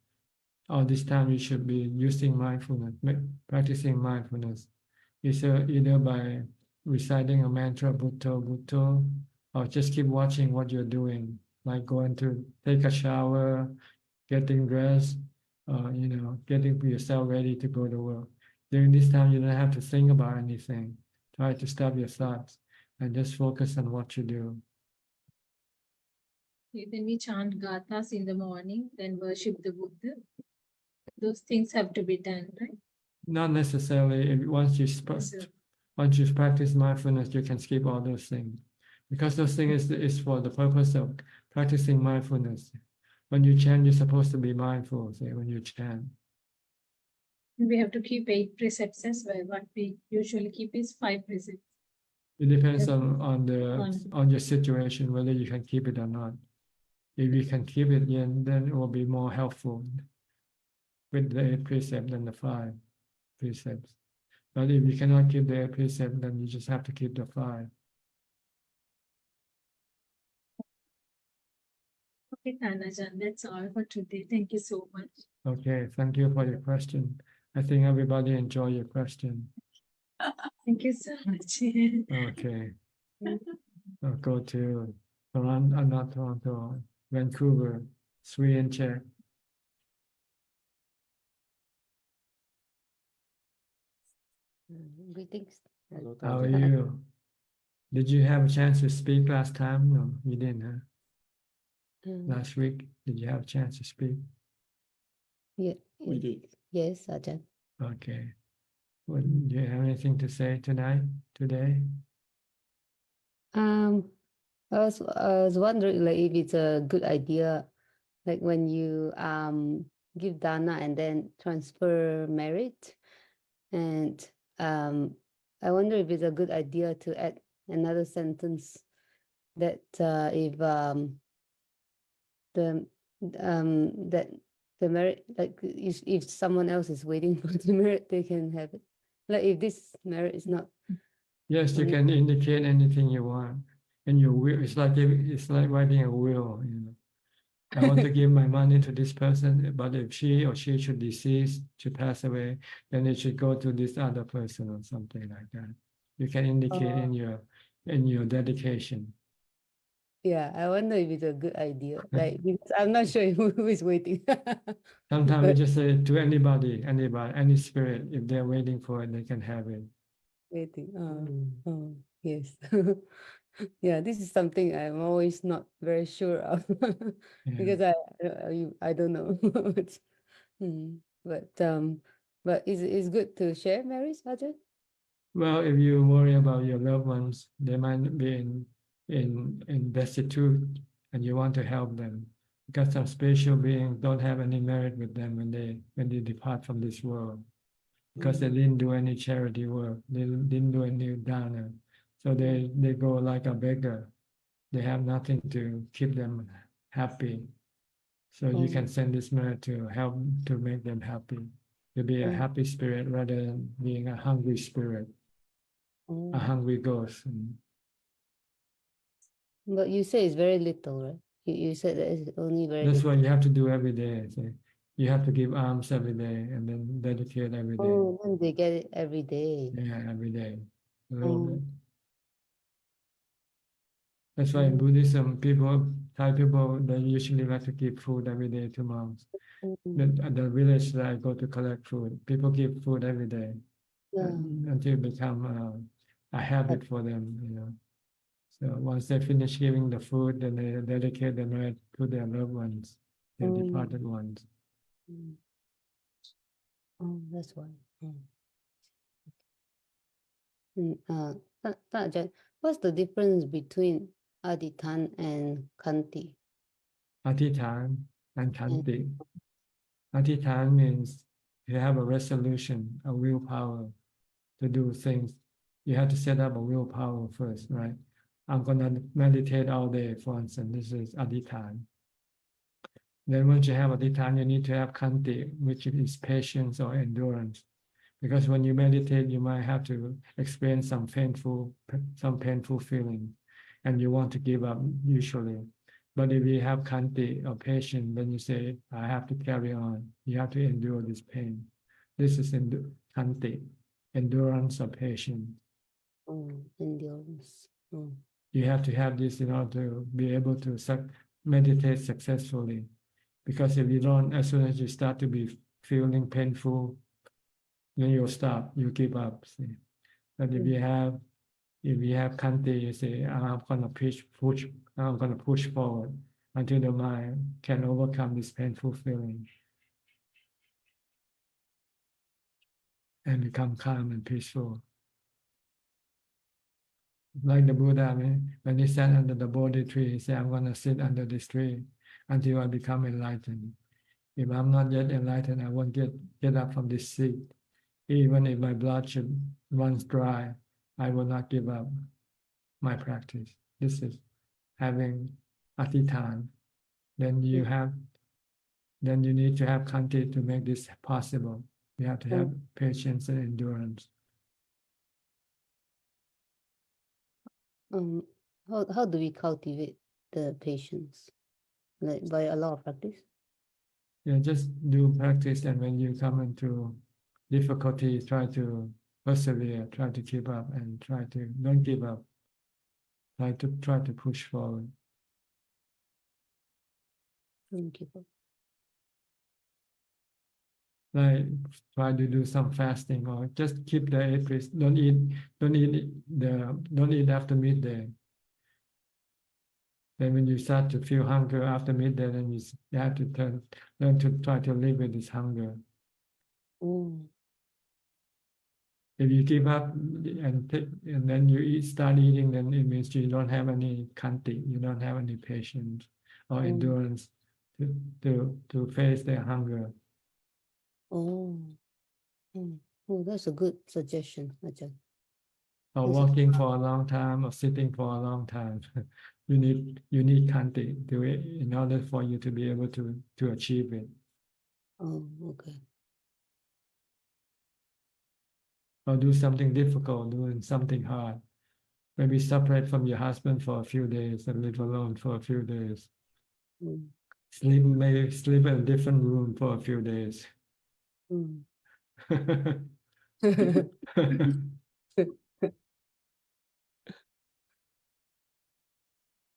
All this time you should be using mindfulness, practicing mindfulness. Either by reciting a mantra, Bhutto, Bhutto, or just keep watching what you're doing, like going to take a shower, getting dressed, getting yourself ready to go to work. During this time, you don't have to think about anything. Try to stop your thoughts and just focus on what you do. Then we chant gathas in the morning, then worship the Buddha. Those things have to be done, right? Not necessarily. Once you practice mindfulness, you can skip all those things, because those things is for the purpose of practicing mindfulness. When you chant, you're supposed to be mindful. Say when you chant. We have to keep 8 precepts as well. What we usually keep is 5 precepts. It depends on your situation whether you can keep it or not. If you can keep it, then it will be more helpful with the 8 precepts than the 5 precepts. But if you cannot keep the 8 precepts, then you just have to keep the 5. Okay, Tanajan, that's all for today. Thank you so much. Okay, thank you for your question. I think everybody enjoyed your question. Thank you so much. Okay. I'll go to Toronto, not Toronto, Vancouver, Sweden, Czech. Greetings. How are you? Did you have a chance to speak last time? No, you didn't, huh? Last week, did you have a chance to speak? Yeah, We did. Yes, Ajahn. Okay. Well, do you have anything to say today? I was wondering like if it's a good idea, like when you give dana and then transfer merit, and I wonder if it's a good idea to add another sentence that if the merit, like if someone else is waiting for the merit, they can have it. Like if this merit is not. Yes, you can indicate anything you want in your will. It's like writing a will. I want to give my money to this person, but if she or she should decease, should pass away, then it should go to this other person or something like that. You can indicate in your dedication. Yeah, I wonder if it's a good idea. Like because I'm not sure who is waiting. Sometimes we just say to anybody, any spirit, if they're waiting for it, they can have it. Waiting. Oh, yes. Yeah, this is something I'm always not very sure of because I don't know. But it's good to share, Mary, Ajahn? Well, if you worry about your loved ones, they might be in destitute, and you want to help them, because some spiritual beings don't have any merit with them when they depart from this world, because they didn't do any charity work, they didn't do any dana, so they go like a beggar. They have nothing to keep them happy. So you can send this merit to help to make them happy, to be a happy spirit rather than being a hungry spirit, a hungry ghost. But you say it's very little, right? You said that it's only very That's little. what you have to do every day. So you have to give alms every day and then dedicate every day. Oh, then they get it every day. Yeah, every day. A little bit. That's why in Buddhism, Thai people, they usually like to give food every day to monks. At the village that I go to collect food, people give food every day until become a habit for them, So once they finish giving the food, then they dedicate the night to their loved ones, their departed ones. Oh, that's why. Ajahn, what's the difference between Adhitan and Kanti? Adhitan and Kanti. Adhitan means you have a resolution, a willpower to do things. You have to set up a willpower first, right? I'm going to meditate all day, for instance. This is Adhitan. Then once you have Adhitan, you need to have Kanti, which is patience or endurance. Because when you meditate, you might have to experience some painful feeling, and you want to give up usually. But if you have Kanti or patience, then you say, I have to carry on. You have to endure this pain. This is Kanti, endurance or patience. Endurance. You have to have this in order to be able to meditate successfully. Because if you don't, as soon as you start to be feeling painful, then you'll stop, you give up. See? But if you have Kanti, you say, I'm gonna push forward until the mind can overcome this painful feeling and become calm and peaceful. Like the Buddha, when he sat under the Bodhi tree, he said, I'm gonna sit under this tree until I become enlightened. If I'm not yet enlightened, I won't get up from this seat. Even if my blood should runs dry, I will not give up my practice. This is having Adhitan. Then you need to have Kanti to make this possible. You have to have patience and endurance. How do we cultivate the patience? Like by a lot of practice? Yeah, just do practice, and when you come into difficulty, try to persevere, try to keep up, and don't give up. Try to push forward. Don't give up. Like try to do some fasting, or just keep the 8 days. Don't eat after midday. Then when you start to feel hunger after midday, then you have to learn to try to live with this hunger. If you give up and then you start eating, then it means you don't have any Kanti, you don't have any patience or endurance to face their hunger. That's a good suggestion, Ajahn. Or walking for a long time or sitting for a long time. You need Kanti in order for you to be able to achieve it. Oh, okay. Or do something difficult, doing something hard. Maybe separate from your husband for a few days and live alone for a few days. Maybe sleep in a different room for a few days.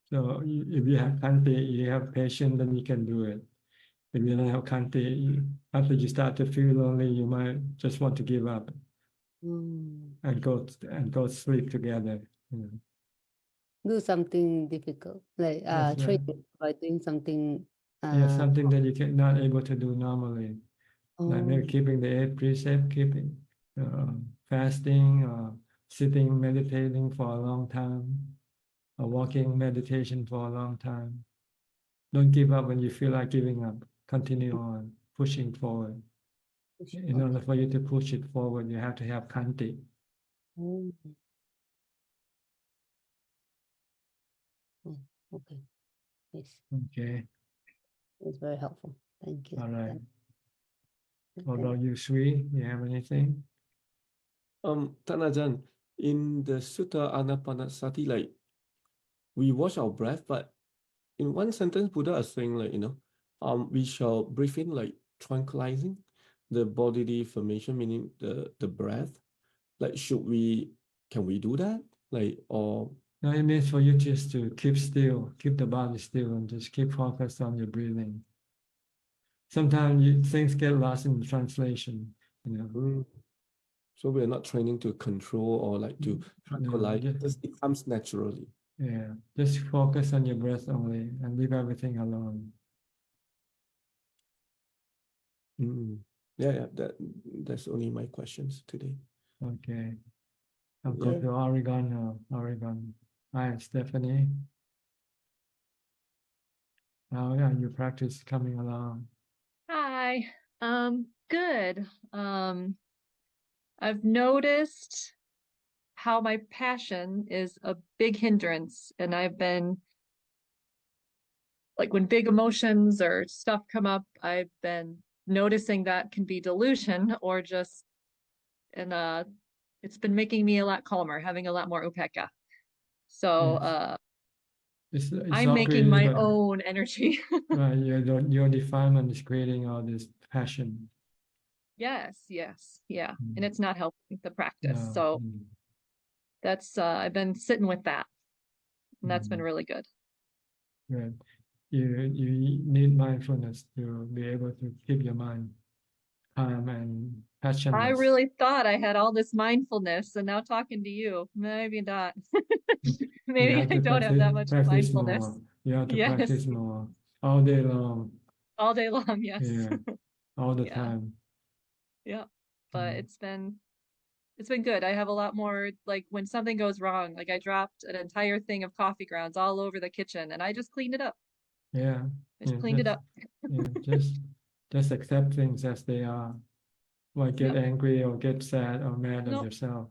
So if you have Kanti, you have patience, then you can do it. If you don't have Kanti, after you start to feel lonely, you might just want to give up and go sleep together. Do something difficult, like That's train right. by doing something. Something that you not able to do normally, like maybe keeping the 8 precepts, keeping fasting, or sitting meditating for a long time, or walking meditation for a long time. Don't give up when you feel like giving up. Continue on pushing forward. In order for you to push it forward, you have to have Kanti. Okay. Yes. Okay. It's very helpful. Thank you. All right. What about you, Sri? You have anything? Tanajan, in the Sutta Anapanasati, like we watch our breath, but in one sentence, Buddha is saying like, we shall breathe in like tranquilizing the bodily formation, meaning the breath. Like, can we do that? Like, or No, it means for you just to keep still, keep the body still, and just keep focused on your breathing. Sometimes things get lost in the translation, So we're not training to control or like to tranquilize. It comes naturally. Yeah, just focus on your breath only and leave everything alone. Yeah, that's only my questions today. Okay. I'll go to Oregon now. Oregon. Hi, Stephanie. How are your practice coming along? Hi. Good. I've noticed how my passion is a big hindrance, and I've been like when big emotions or stuff come up, I've been noticing that can be delusion or just it's been making me a lot calmer, having a lot more upekkha. So it's I'm all making my created by- own energy. Right, your defilement is creating all this passion. Yes, yeah. And it's not helping the practice. No, So that's I've been sitting with that. And that's been Mm. really good. Good. You need mindfulness to be able to keep your mind calm and passionless. I really thought I had all this mindfulness, and now talking to you, maybe not. Maybe I don't have that much practice mindfulness. more. You have to Yes. practice more all day long. All day long, yes. Yeah, all the Yeah. time. Yeah. But it's been good. I have a lot more, like when something goes wrong, like I dropped an entire thing of coffee grounds all over the kitchen and I just cleaned it up. Yeah. I just cleaned it up. Yeah, just accept things as they are. Why get angry or get sad or mad at Nope. yourself?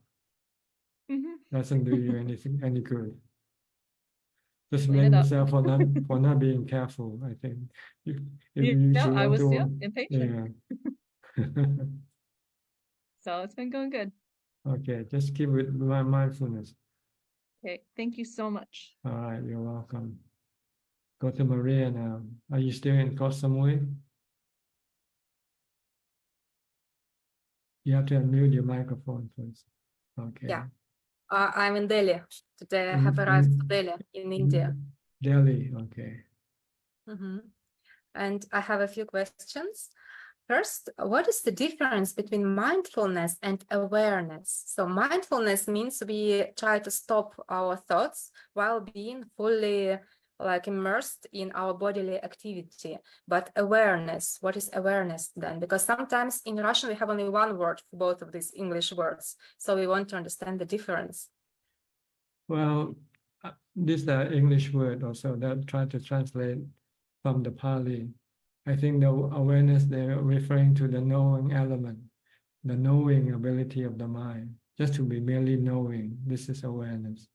Mhm. Doesn't do you any good. Just Clean blame it up. yourself for not being careful, I think. If you Yeah, I want was to, impatient. yeah. So it's been going good. Okay, just keep it mindfulness. Okay, thank you so much. All right, you're welcome. Go to Maria now. Are you still in Koh Samui? You have to unmute your microphone first. Okay. Yeah. I'm in Delhi. Today I have arrived to Delhi in India. Delhi, okay. And I have a few questions. First, what is the difference between mindfulness and awareness? So mindfulness means we try to stop our thoughts while being fully like immersed in our bodily activity. But awareness, what is awareness then? Because sometimes in Russian we have only one word for both of these English words. So we want to understand the difference. Well, this is the English word also that try to translate from the Pali. I think the awareness they're referring to the knowing element, the knowing ability of the mind, just to be merely knowing. This is awareness.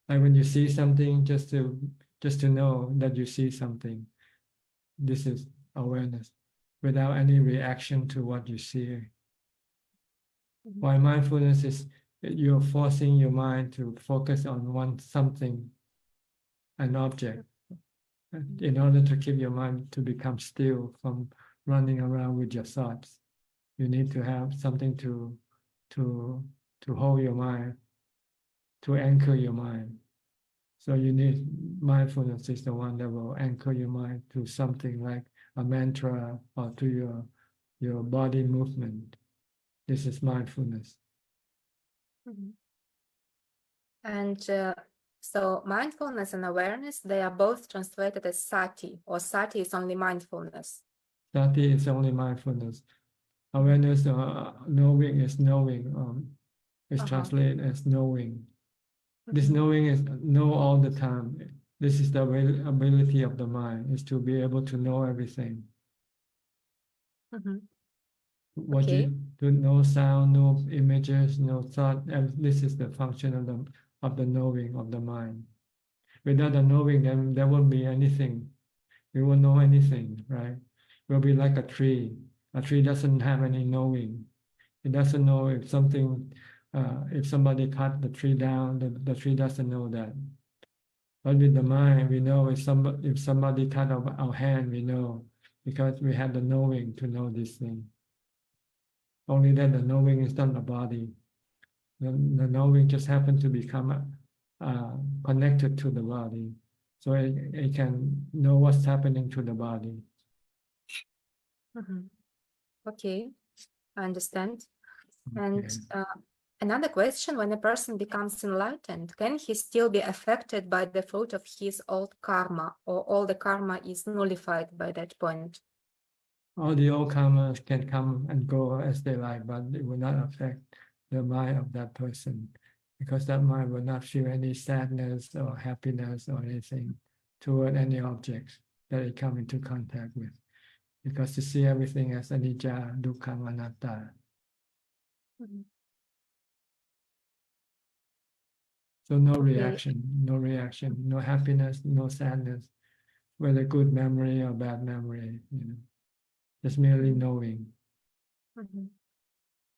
Like when you see something, just to know that you see something. This is awareness, without any reaction to what you see. While mindfulness is you're forcing your mind to focus on something, an object, in order to keep your mind to become still from running around with your thoughts. You need to have something to hold your mind, to anchor your mind. So you need mindfulness is the one that will anchor your mind to something like a mantra or to your body movement. This is mindfulness. And so mindfulness and awareness, they are both translated as sati, or sati is only mindfulness. Sati is only mindfulness. Awareness, knowing is knowing. Is translated as knowing. This knowing is know all the time. This is the ability of the mind, is to be able to know everything. What you do, no sound, no images, no thought. This is the function of the knowing of the mind. Without the knowing, then there won't be anything. We won't know anything, right? We'll be like a tree. A tree doesn't have any knowing. It doesn't know if something, if somebody cut the tree down, the tree doesn't know that. But with the mind, we know if somebody cut our hand, we know, because we have the knowing to know this thing. Only that the knowing is not the body. The knowing just happens to become connected to the body. So it can know what's happening to the body. Okay, I understand. And another question, when a person becomes enlightened, can he still be affected by the fruit of his old karma, or all the karma is nullified by that point? All the old karmas can come and go as they like, but it will not affect the mind of that person, because that mind will not feel any sadness or happiness or anything toward any objects that it come into contact with, because to see everything as anicca, dukkha, anatta. So no reaction, no happiness, no sadness, whether good memory or bad memory, just merely knowing.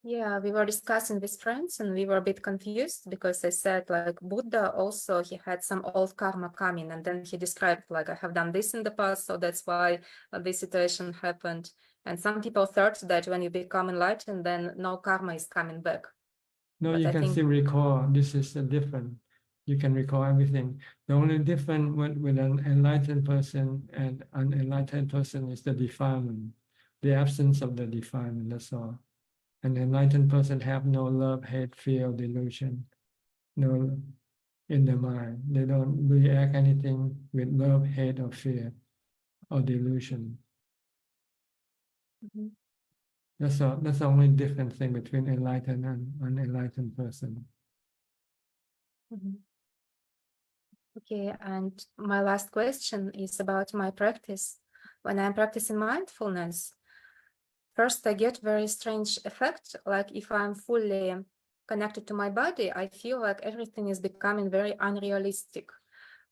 Yeah, we were discussing with friends and we were a bit confused because I said like Buddha also, he had some old karma coming, and then he described like I have done this in the past, so that's why this situation happened. And some people thought that when you become enlightened, then no karma is coming back. No, But you I can think still recall. This is different. You can recall everything. The only difference with an enlightened person and an unenlightened person is the defilement, the absence of the defilement, that's all. An enlightened person have no love, hate, fear, or delusion, no in the mind. They don't react anything with love, hate, or fear, or delusion. That's all. That's the only different thing between enlightened and unenlightened person. Okay, and my last question is about my practice. When I'm practicing mindfulness, first I get very strange effect, like if I'm fully connected to my body, I feel like everything is becoming very unrealistic.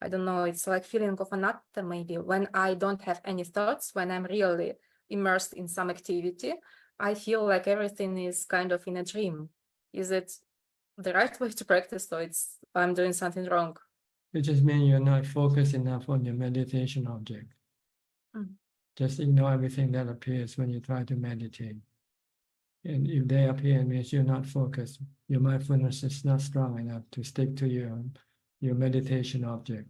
I don't know, it's like feeling of anatta maybe. When I don't have any thoughts, when I'm really immersed in some activity, I feel like everything is kind of in a dream. Is it the right way to practice, or I'm doing something wrong? It just means you're not focused enough on your meditation object. Just ignore everything that appears when you try to meditate. And if they appear, it means you're not focused. Your mindfulness is not strong enough to stick to your meditation object.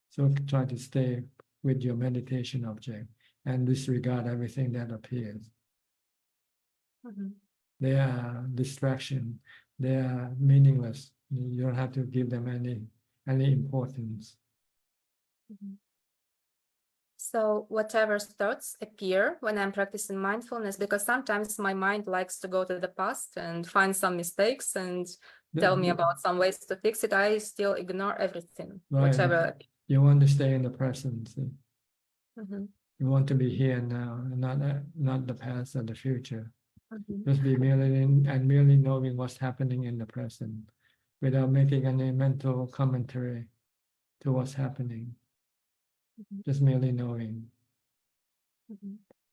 So try to stay with your meditation object and disregard everything that appears. They are distraction. They are meaningless. You don't have to give them any importance. So whatever thoughts appear when I'm practicing mindfulness, because sometimes my mind likes to go to the past and find some mistakes and tell me about some ways to fix it, I still ignore everything, Right. whatever. You want to stay in the present. See? You want to be here now, not the past or the future. Just be merely knowing what's happening in the present, without making any mental commentary to what's happening. Just merely knowing.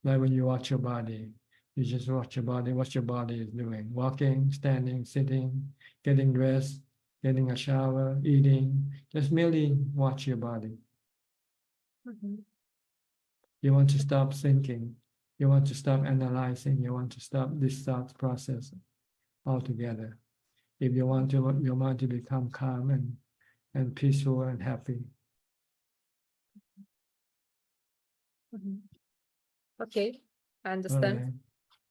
Like when you watch your body, you just watch your body, what your body is doing. Walking, standing, sitting, getting dressed, getting a shower, eating. Just merely watch your body. You want to stop thinking. You want to stop analyzing. You want to stop this thought process altogether. If you want your mind to become calm and peaceful and happy. Okay, I understand. Right.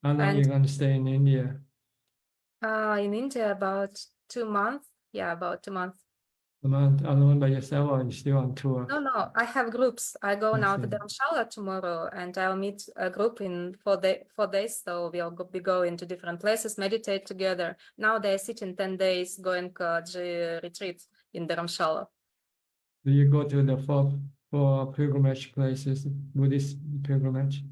How long are you going to stay in India? In India, about 2 months. Yeah, about 2 months. A month alone by yourself, or are you still on tour? No, I have groups. I go now to see. Dharamshala tomorrow, and I'll meet a group in 4 days. So we'll be going to different places, meditate together. Now they sit in 10 days, going retreat in Dharamshala. Do you go to the four pilgrimage places, Buddhist pilgrimage?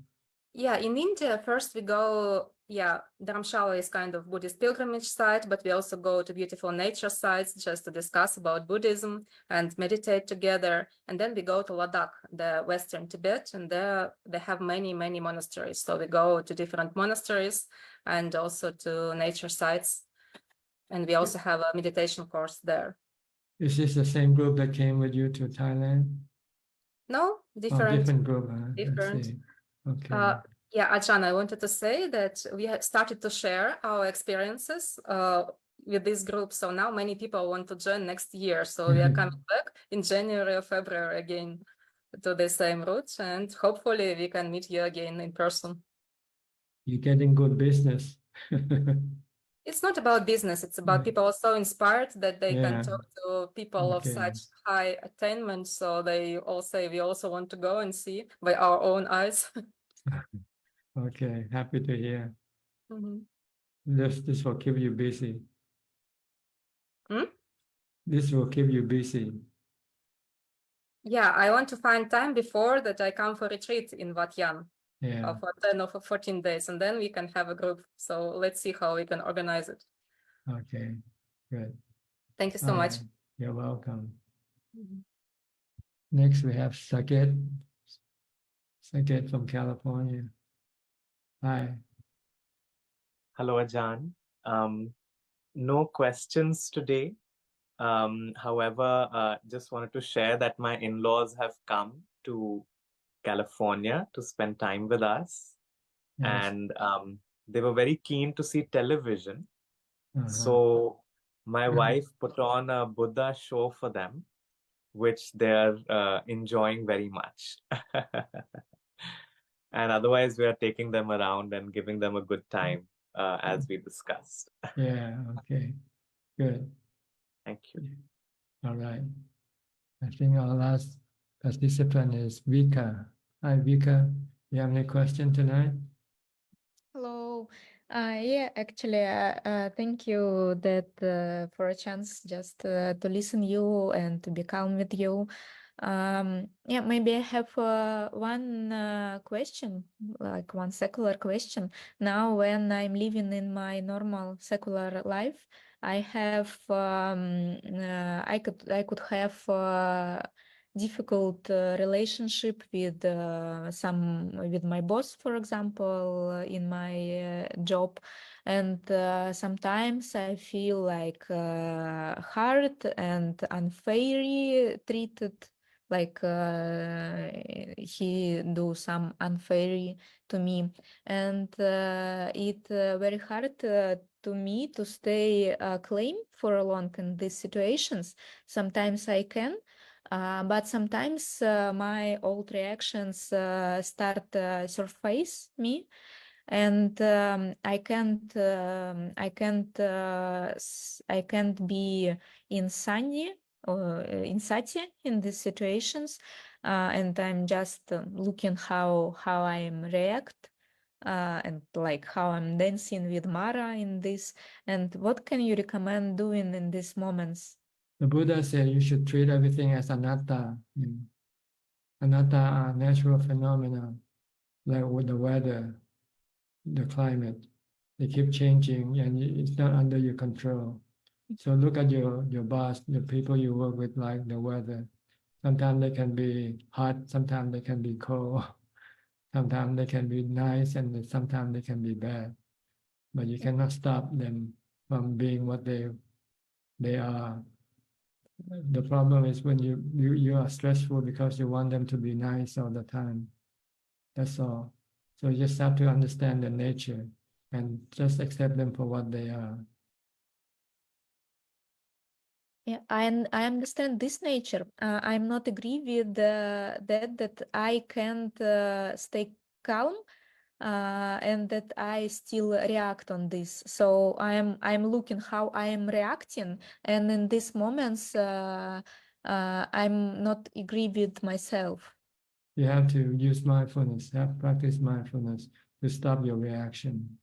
Yeah, in India, first we go, Dharamshala is kind of Buddhist pilgrimage site, but we also go to beautiful nature sites just to discuss about Buddhism and meditate together. And then we go to Ladakh, the Western Tibet, and there they have many, many monasteries. So we go to different monasteries and also to nature sites. And we also have a meditation course there. Is this the same group that came with you to Thailand? No, different. Oh, different group. Different. I see. Okay. Ajahn, I wanted to say that we have started to share our experiences with this group. So now many people want to join next year. So we are coming back in January or February again to the same route. And hopefully we can meet you again in person. You're getting good business. It's not about business. It's about people are so inspired that they can Yeah. talk to people of Okay. such high attainment. So they all say, we also want to go and see by our own eyes. Okay, happy to hear. Mhm. This will keep you busy. Hmm? This will keep you busy. Yeah, I want to find time before that I come for retreat in Wat Yan Yeah. for 10 or for 14 days, and then we can have a group. So let's see how we can organize it. Okay, good. Thank you so All much. right. You're welcome. Mhm. Next, we have Saket. Saket from California. Hi. Hello, Ajahn. No questions today. However, just wanted to share that my in-laws have come to California to spend time with us. Yes. And they were very keen to see television. So my wife put on a Buddha show for them, which they're enjoying very much. And otherwise, we are taking them around and giving them a good time, as we discussed. Yeah, okay, good. Thank you. All right. I think our last participant is Vika. Hi, Vika. You have any question tonight? Hello. Yeah, actually, thank you that for a chance just to listen you and to be calm with you. Yeah, maybe I have one question, like one secular question. Now, when I'm living in my normal secular life, I have I could have difficult relationship with with my boss, for example, in my job, and sometimes I feel like hard and unfairly treated, like he do some unfairly to me, and it very hard to me to stay calm for long in these situations. Sometimes I can, but sometimes my old reactions start surface me, and I can't be in sunny or in sati in these situations, and I'm just looking how I'm react. And like how I'm dancing with Mara in this, and what can you recommend doing in these moments? The Buddha said you should treat everything as anatta. Anatta are natural phenomena, like with the weather, the climate. They keep changing and it's not under your control. So look at your boss, the people you work with, like the weather. Sometimes they can be hot, sometimes they can be cold, sometimes they can be nice, and sometimes they can be bad. But you cannot stop them from being what they are. The problem is when you are stressful because you want them to be nice all the time. That's all. So you just have to understand the nature and just accept them for what they are. Yeah, I understand this nature. I'm not agree with that I can't stay calm, and that I still react on this. So I'm looking how I am reacting, and in these moments I'm not agree with myself. You have to use mindfulness, practice mindfulness to stop your reaction.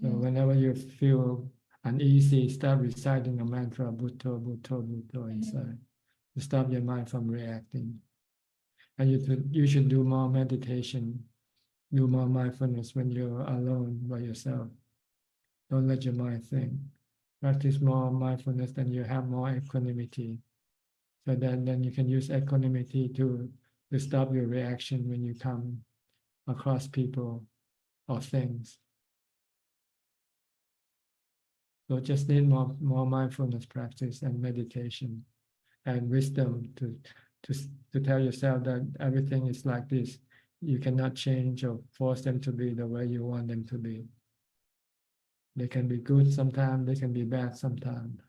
So whenever you feel uneasy, start reciting a mantra, Bhutto, Bhutto, Bhutto inside, to stop your mind from reacting. And you should do more meditation, do more mindfulness when you're alone by yourself. Don't let your mind think. Practice more mindfulness, then you have more equanimity. So then you can use equanimity to stop your reaction when you come across people or things. So just need more mindfulness practice and meditation and wisdom to tell yourself that everything is like this. You cannot change or force them to be the way you want them to be. They can be good sometimes, they can be bad sometimes.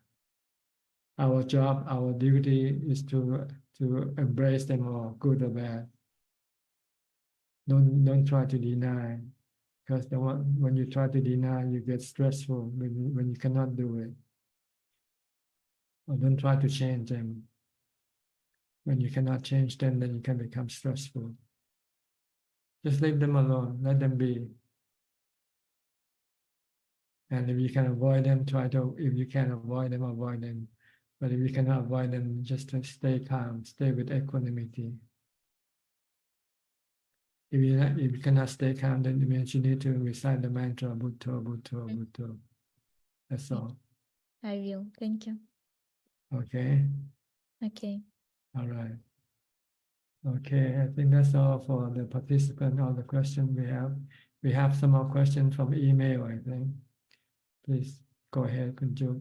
Our job, our duty is to embrace them all, good or bad. Don't try to deny. Because when you try to deny, you get stressful when you cannot do it. Or don't try to change them. When you cannot change them, then you can become stressful. Just leave them alone. Let them be. And if you can avoid them, if you can avoid them, avoid them. But if you cannot avoid them, just to stay calm, stay with equanimity. If you cannot stay calm, then it means you need to recite the mantra, Bhutto, Bhutto, Bhutto. That's all. I will. Thank you. Okay? Okay. All right. Okay, I think that's all for the participant, all the questions we have. We have some more questions from email, I think. Please go ahead, Kunju.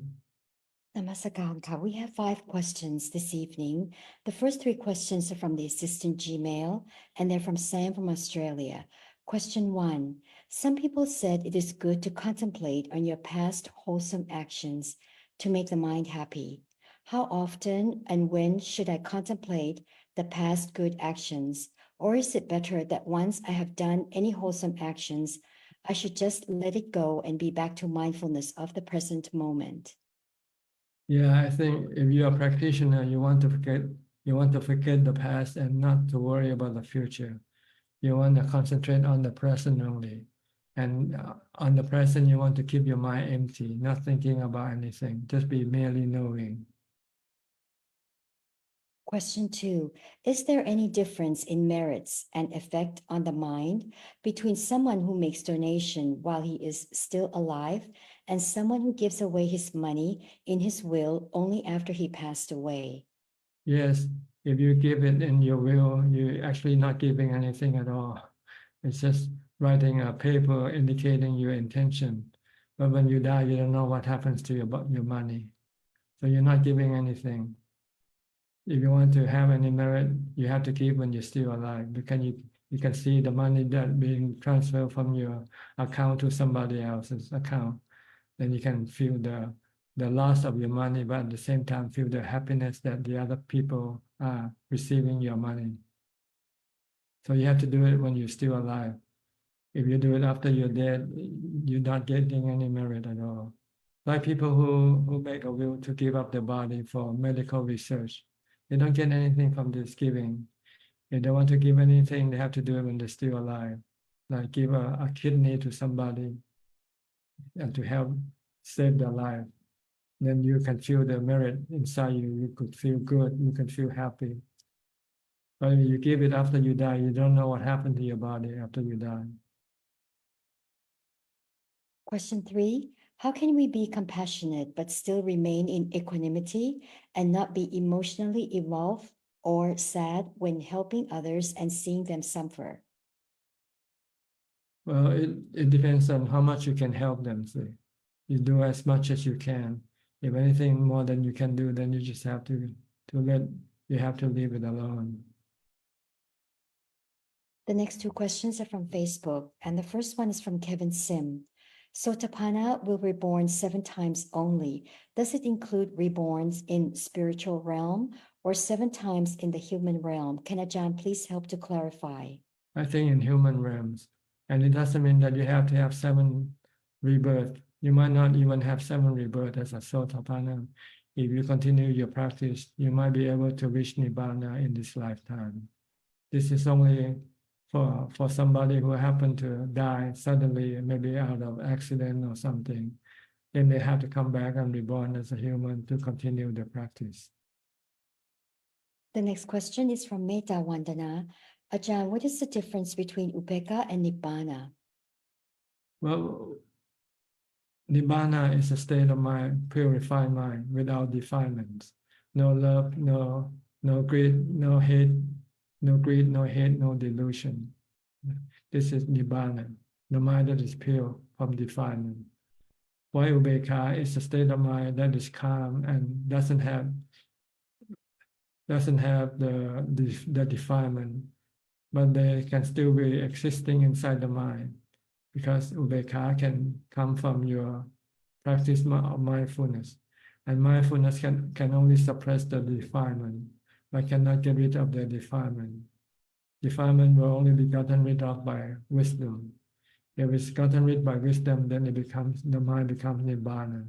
Namaskar. We have 5 questions this evening. The first 3 questions are from the assistant Gmail, and they're from Sam from Australia. Question 1. Some people said it is good to contemplate on your past wholesome actions to make the mind happy. How often and when should I contemplate the past good actions? Or is it better that once I have done any wholesome actions, I should just let it go and be back to mindfulness of the present moment? Yeah, I think if you're a practitioner, you want to forget the past and not to worry about the future. You want to concentrate on the present only. And on the present, you want to keep your mind empty, not thinking about anything, just be merely knowing. Question 2. Is there any difference in merits and effect on the mind between someone who makes donation while he is still alive and someone who gives away his money in his will only after he passed away? Yes, if you give it in your will, you're actually not giving anything at all. It's just writing a paper indicating your intention. But when you die, you don't know what happens to your money. So you're not giving anything. If you want to have any merit, you have to give when you're still alive, because you can see the money that being transferred from your account to somebody else's account. Then you can feel the loss of your money, but at the same time feel the happiness that the other people are receiving your money. So you have to do it when you're still alive. If you do it after you're dead, you're not getting any merit at all. Like people who make a will to give up their body for medical research, they don't get anything from this giving. If they want to give anything, they have to do it when they're still alive. Like give a kidney to somebody and to help save their life. Then you can feel the merit inside you. You could feel good. You can feel happy. But if you give it after you die, you don't know what happened to your body after you die. Question 3. How can we be compassionate but still remain in equanimity and not be emotionally involved or sad when helping others and seeing them suffer? Well, it depends on how much you can help them. See, you do as much as you can. If anything more than you can do, then you just have to leave it alone. The next 2 questions are from Facebook, and the first one is from Kevin Sim. Sotapanna will reborn 7 times only. Does it include reborns in spiritual realm or 7 times in the human realm? Can Ajahn please help to clarify? I think in human realms. And it doesn't mean that you have to have 7 rebirths. You might not even have 7 rebirths as a Sotapanna. If you continue your practice, you might be able to reach Nibbana in this lifetime. This is only for somebody who happened to die suddenly, maybe out of accident or something. Then they have to come back and be born as a human to continue the practice. The next question is from Metta Vandana. Ajahn, what is the difference between Upekkha and Nibbana? Well, Nibbana is a state of mind, purified mind, without defilements. No love, no greed, no hate, no greed, no hate, no delusion. This is Nibbana, the mind that is pure from defilement. While Upekkha is a state of mind that is calm and doesn't have the defilement, but they can still be existing inside the mind, because Upekkha can come from your practice of mindfulness. And mindfulness can only suppress the defilement, but cannot get rid of the defilement. Defilement will only be gotten rid of by wisdom. If it's gotten rid by wisdom, then the mind becomes nibbana.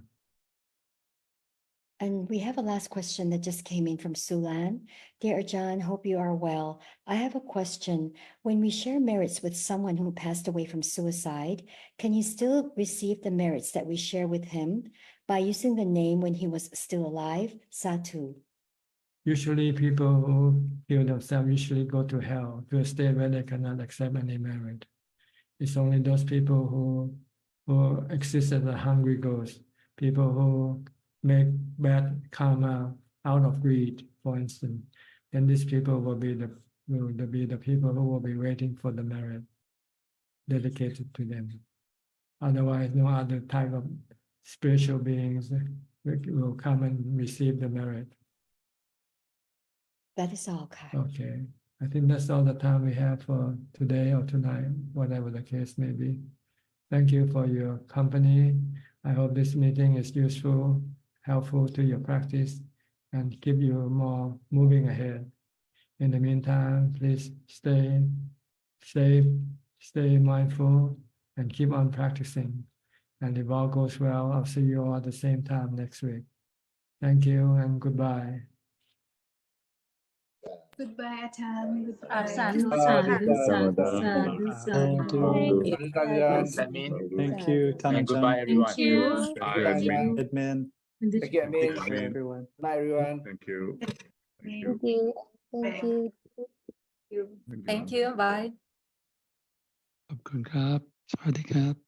And we have a last question that just came in from Sulan. Dear Ajahn, hope you are well. I have a question. When we share merits with someone who passed away from suicide, can you still receive the merits that we share with him by using the name when he was still alive? Satu. Usually people who kill themselves usually go to hell, to a state where they cannot accept any merit. It's only those people who exist as a hungry ghost, people who make bad karma out of greed, for instance. Then these people will be the people who will be waiting for the merit dedicated to them. Otherwise, no other type of spiritual beings will come and receive the merit. That is all, Kai. Okay. I think that's all the time we have for today or tonight, whatever the case may be. Thank you for your company. I hope this meeting is useful, helpful to your practice, and keep you more moving ahead. In the meantime, please stay safe, stay mindful, and keep on practicing. And if all goes well, I'll see you all at the same time next week. Thank you and goodbye. Goodbye, Ajahn. Goodbye. Sadhu, sadhu, sadhu, sadhu. Thank you, Tanajan. Goodbye, everyone. Thank you. Admin. Thank you, Amin. Everyone. Bye, everyone. Thank you. Thank you. Thank you. Thank you. Bye. ขอบคุณครับ สวัสดีครับ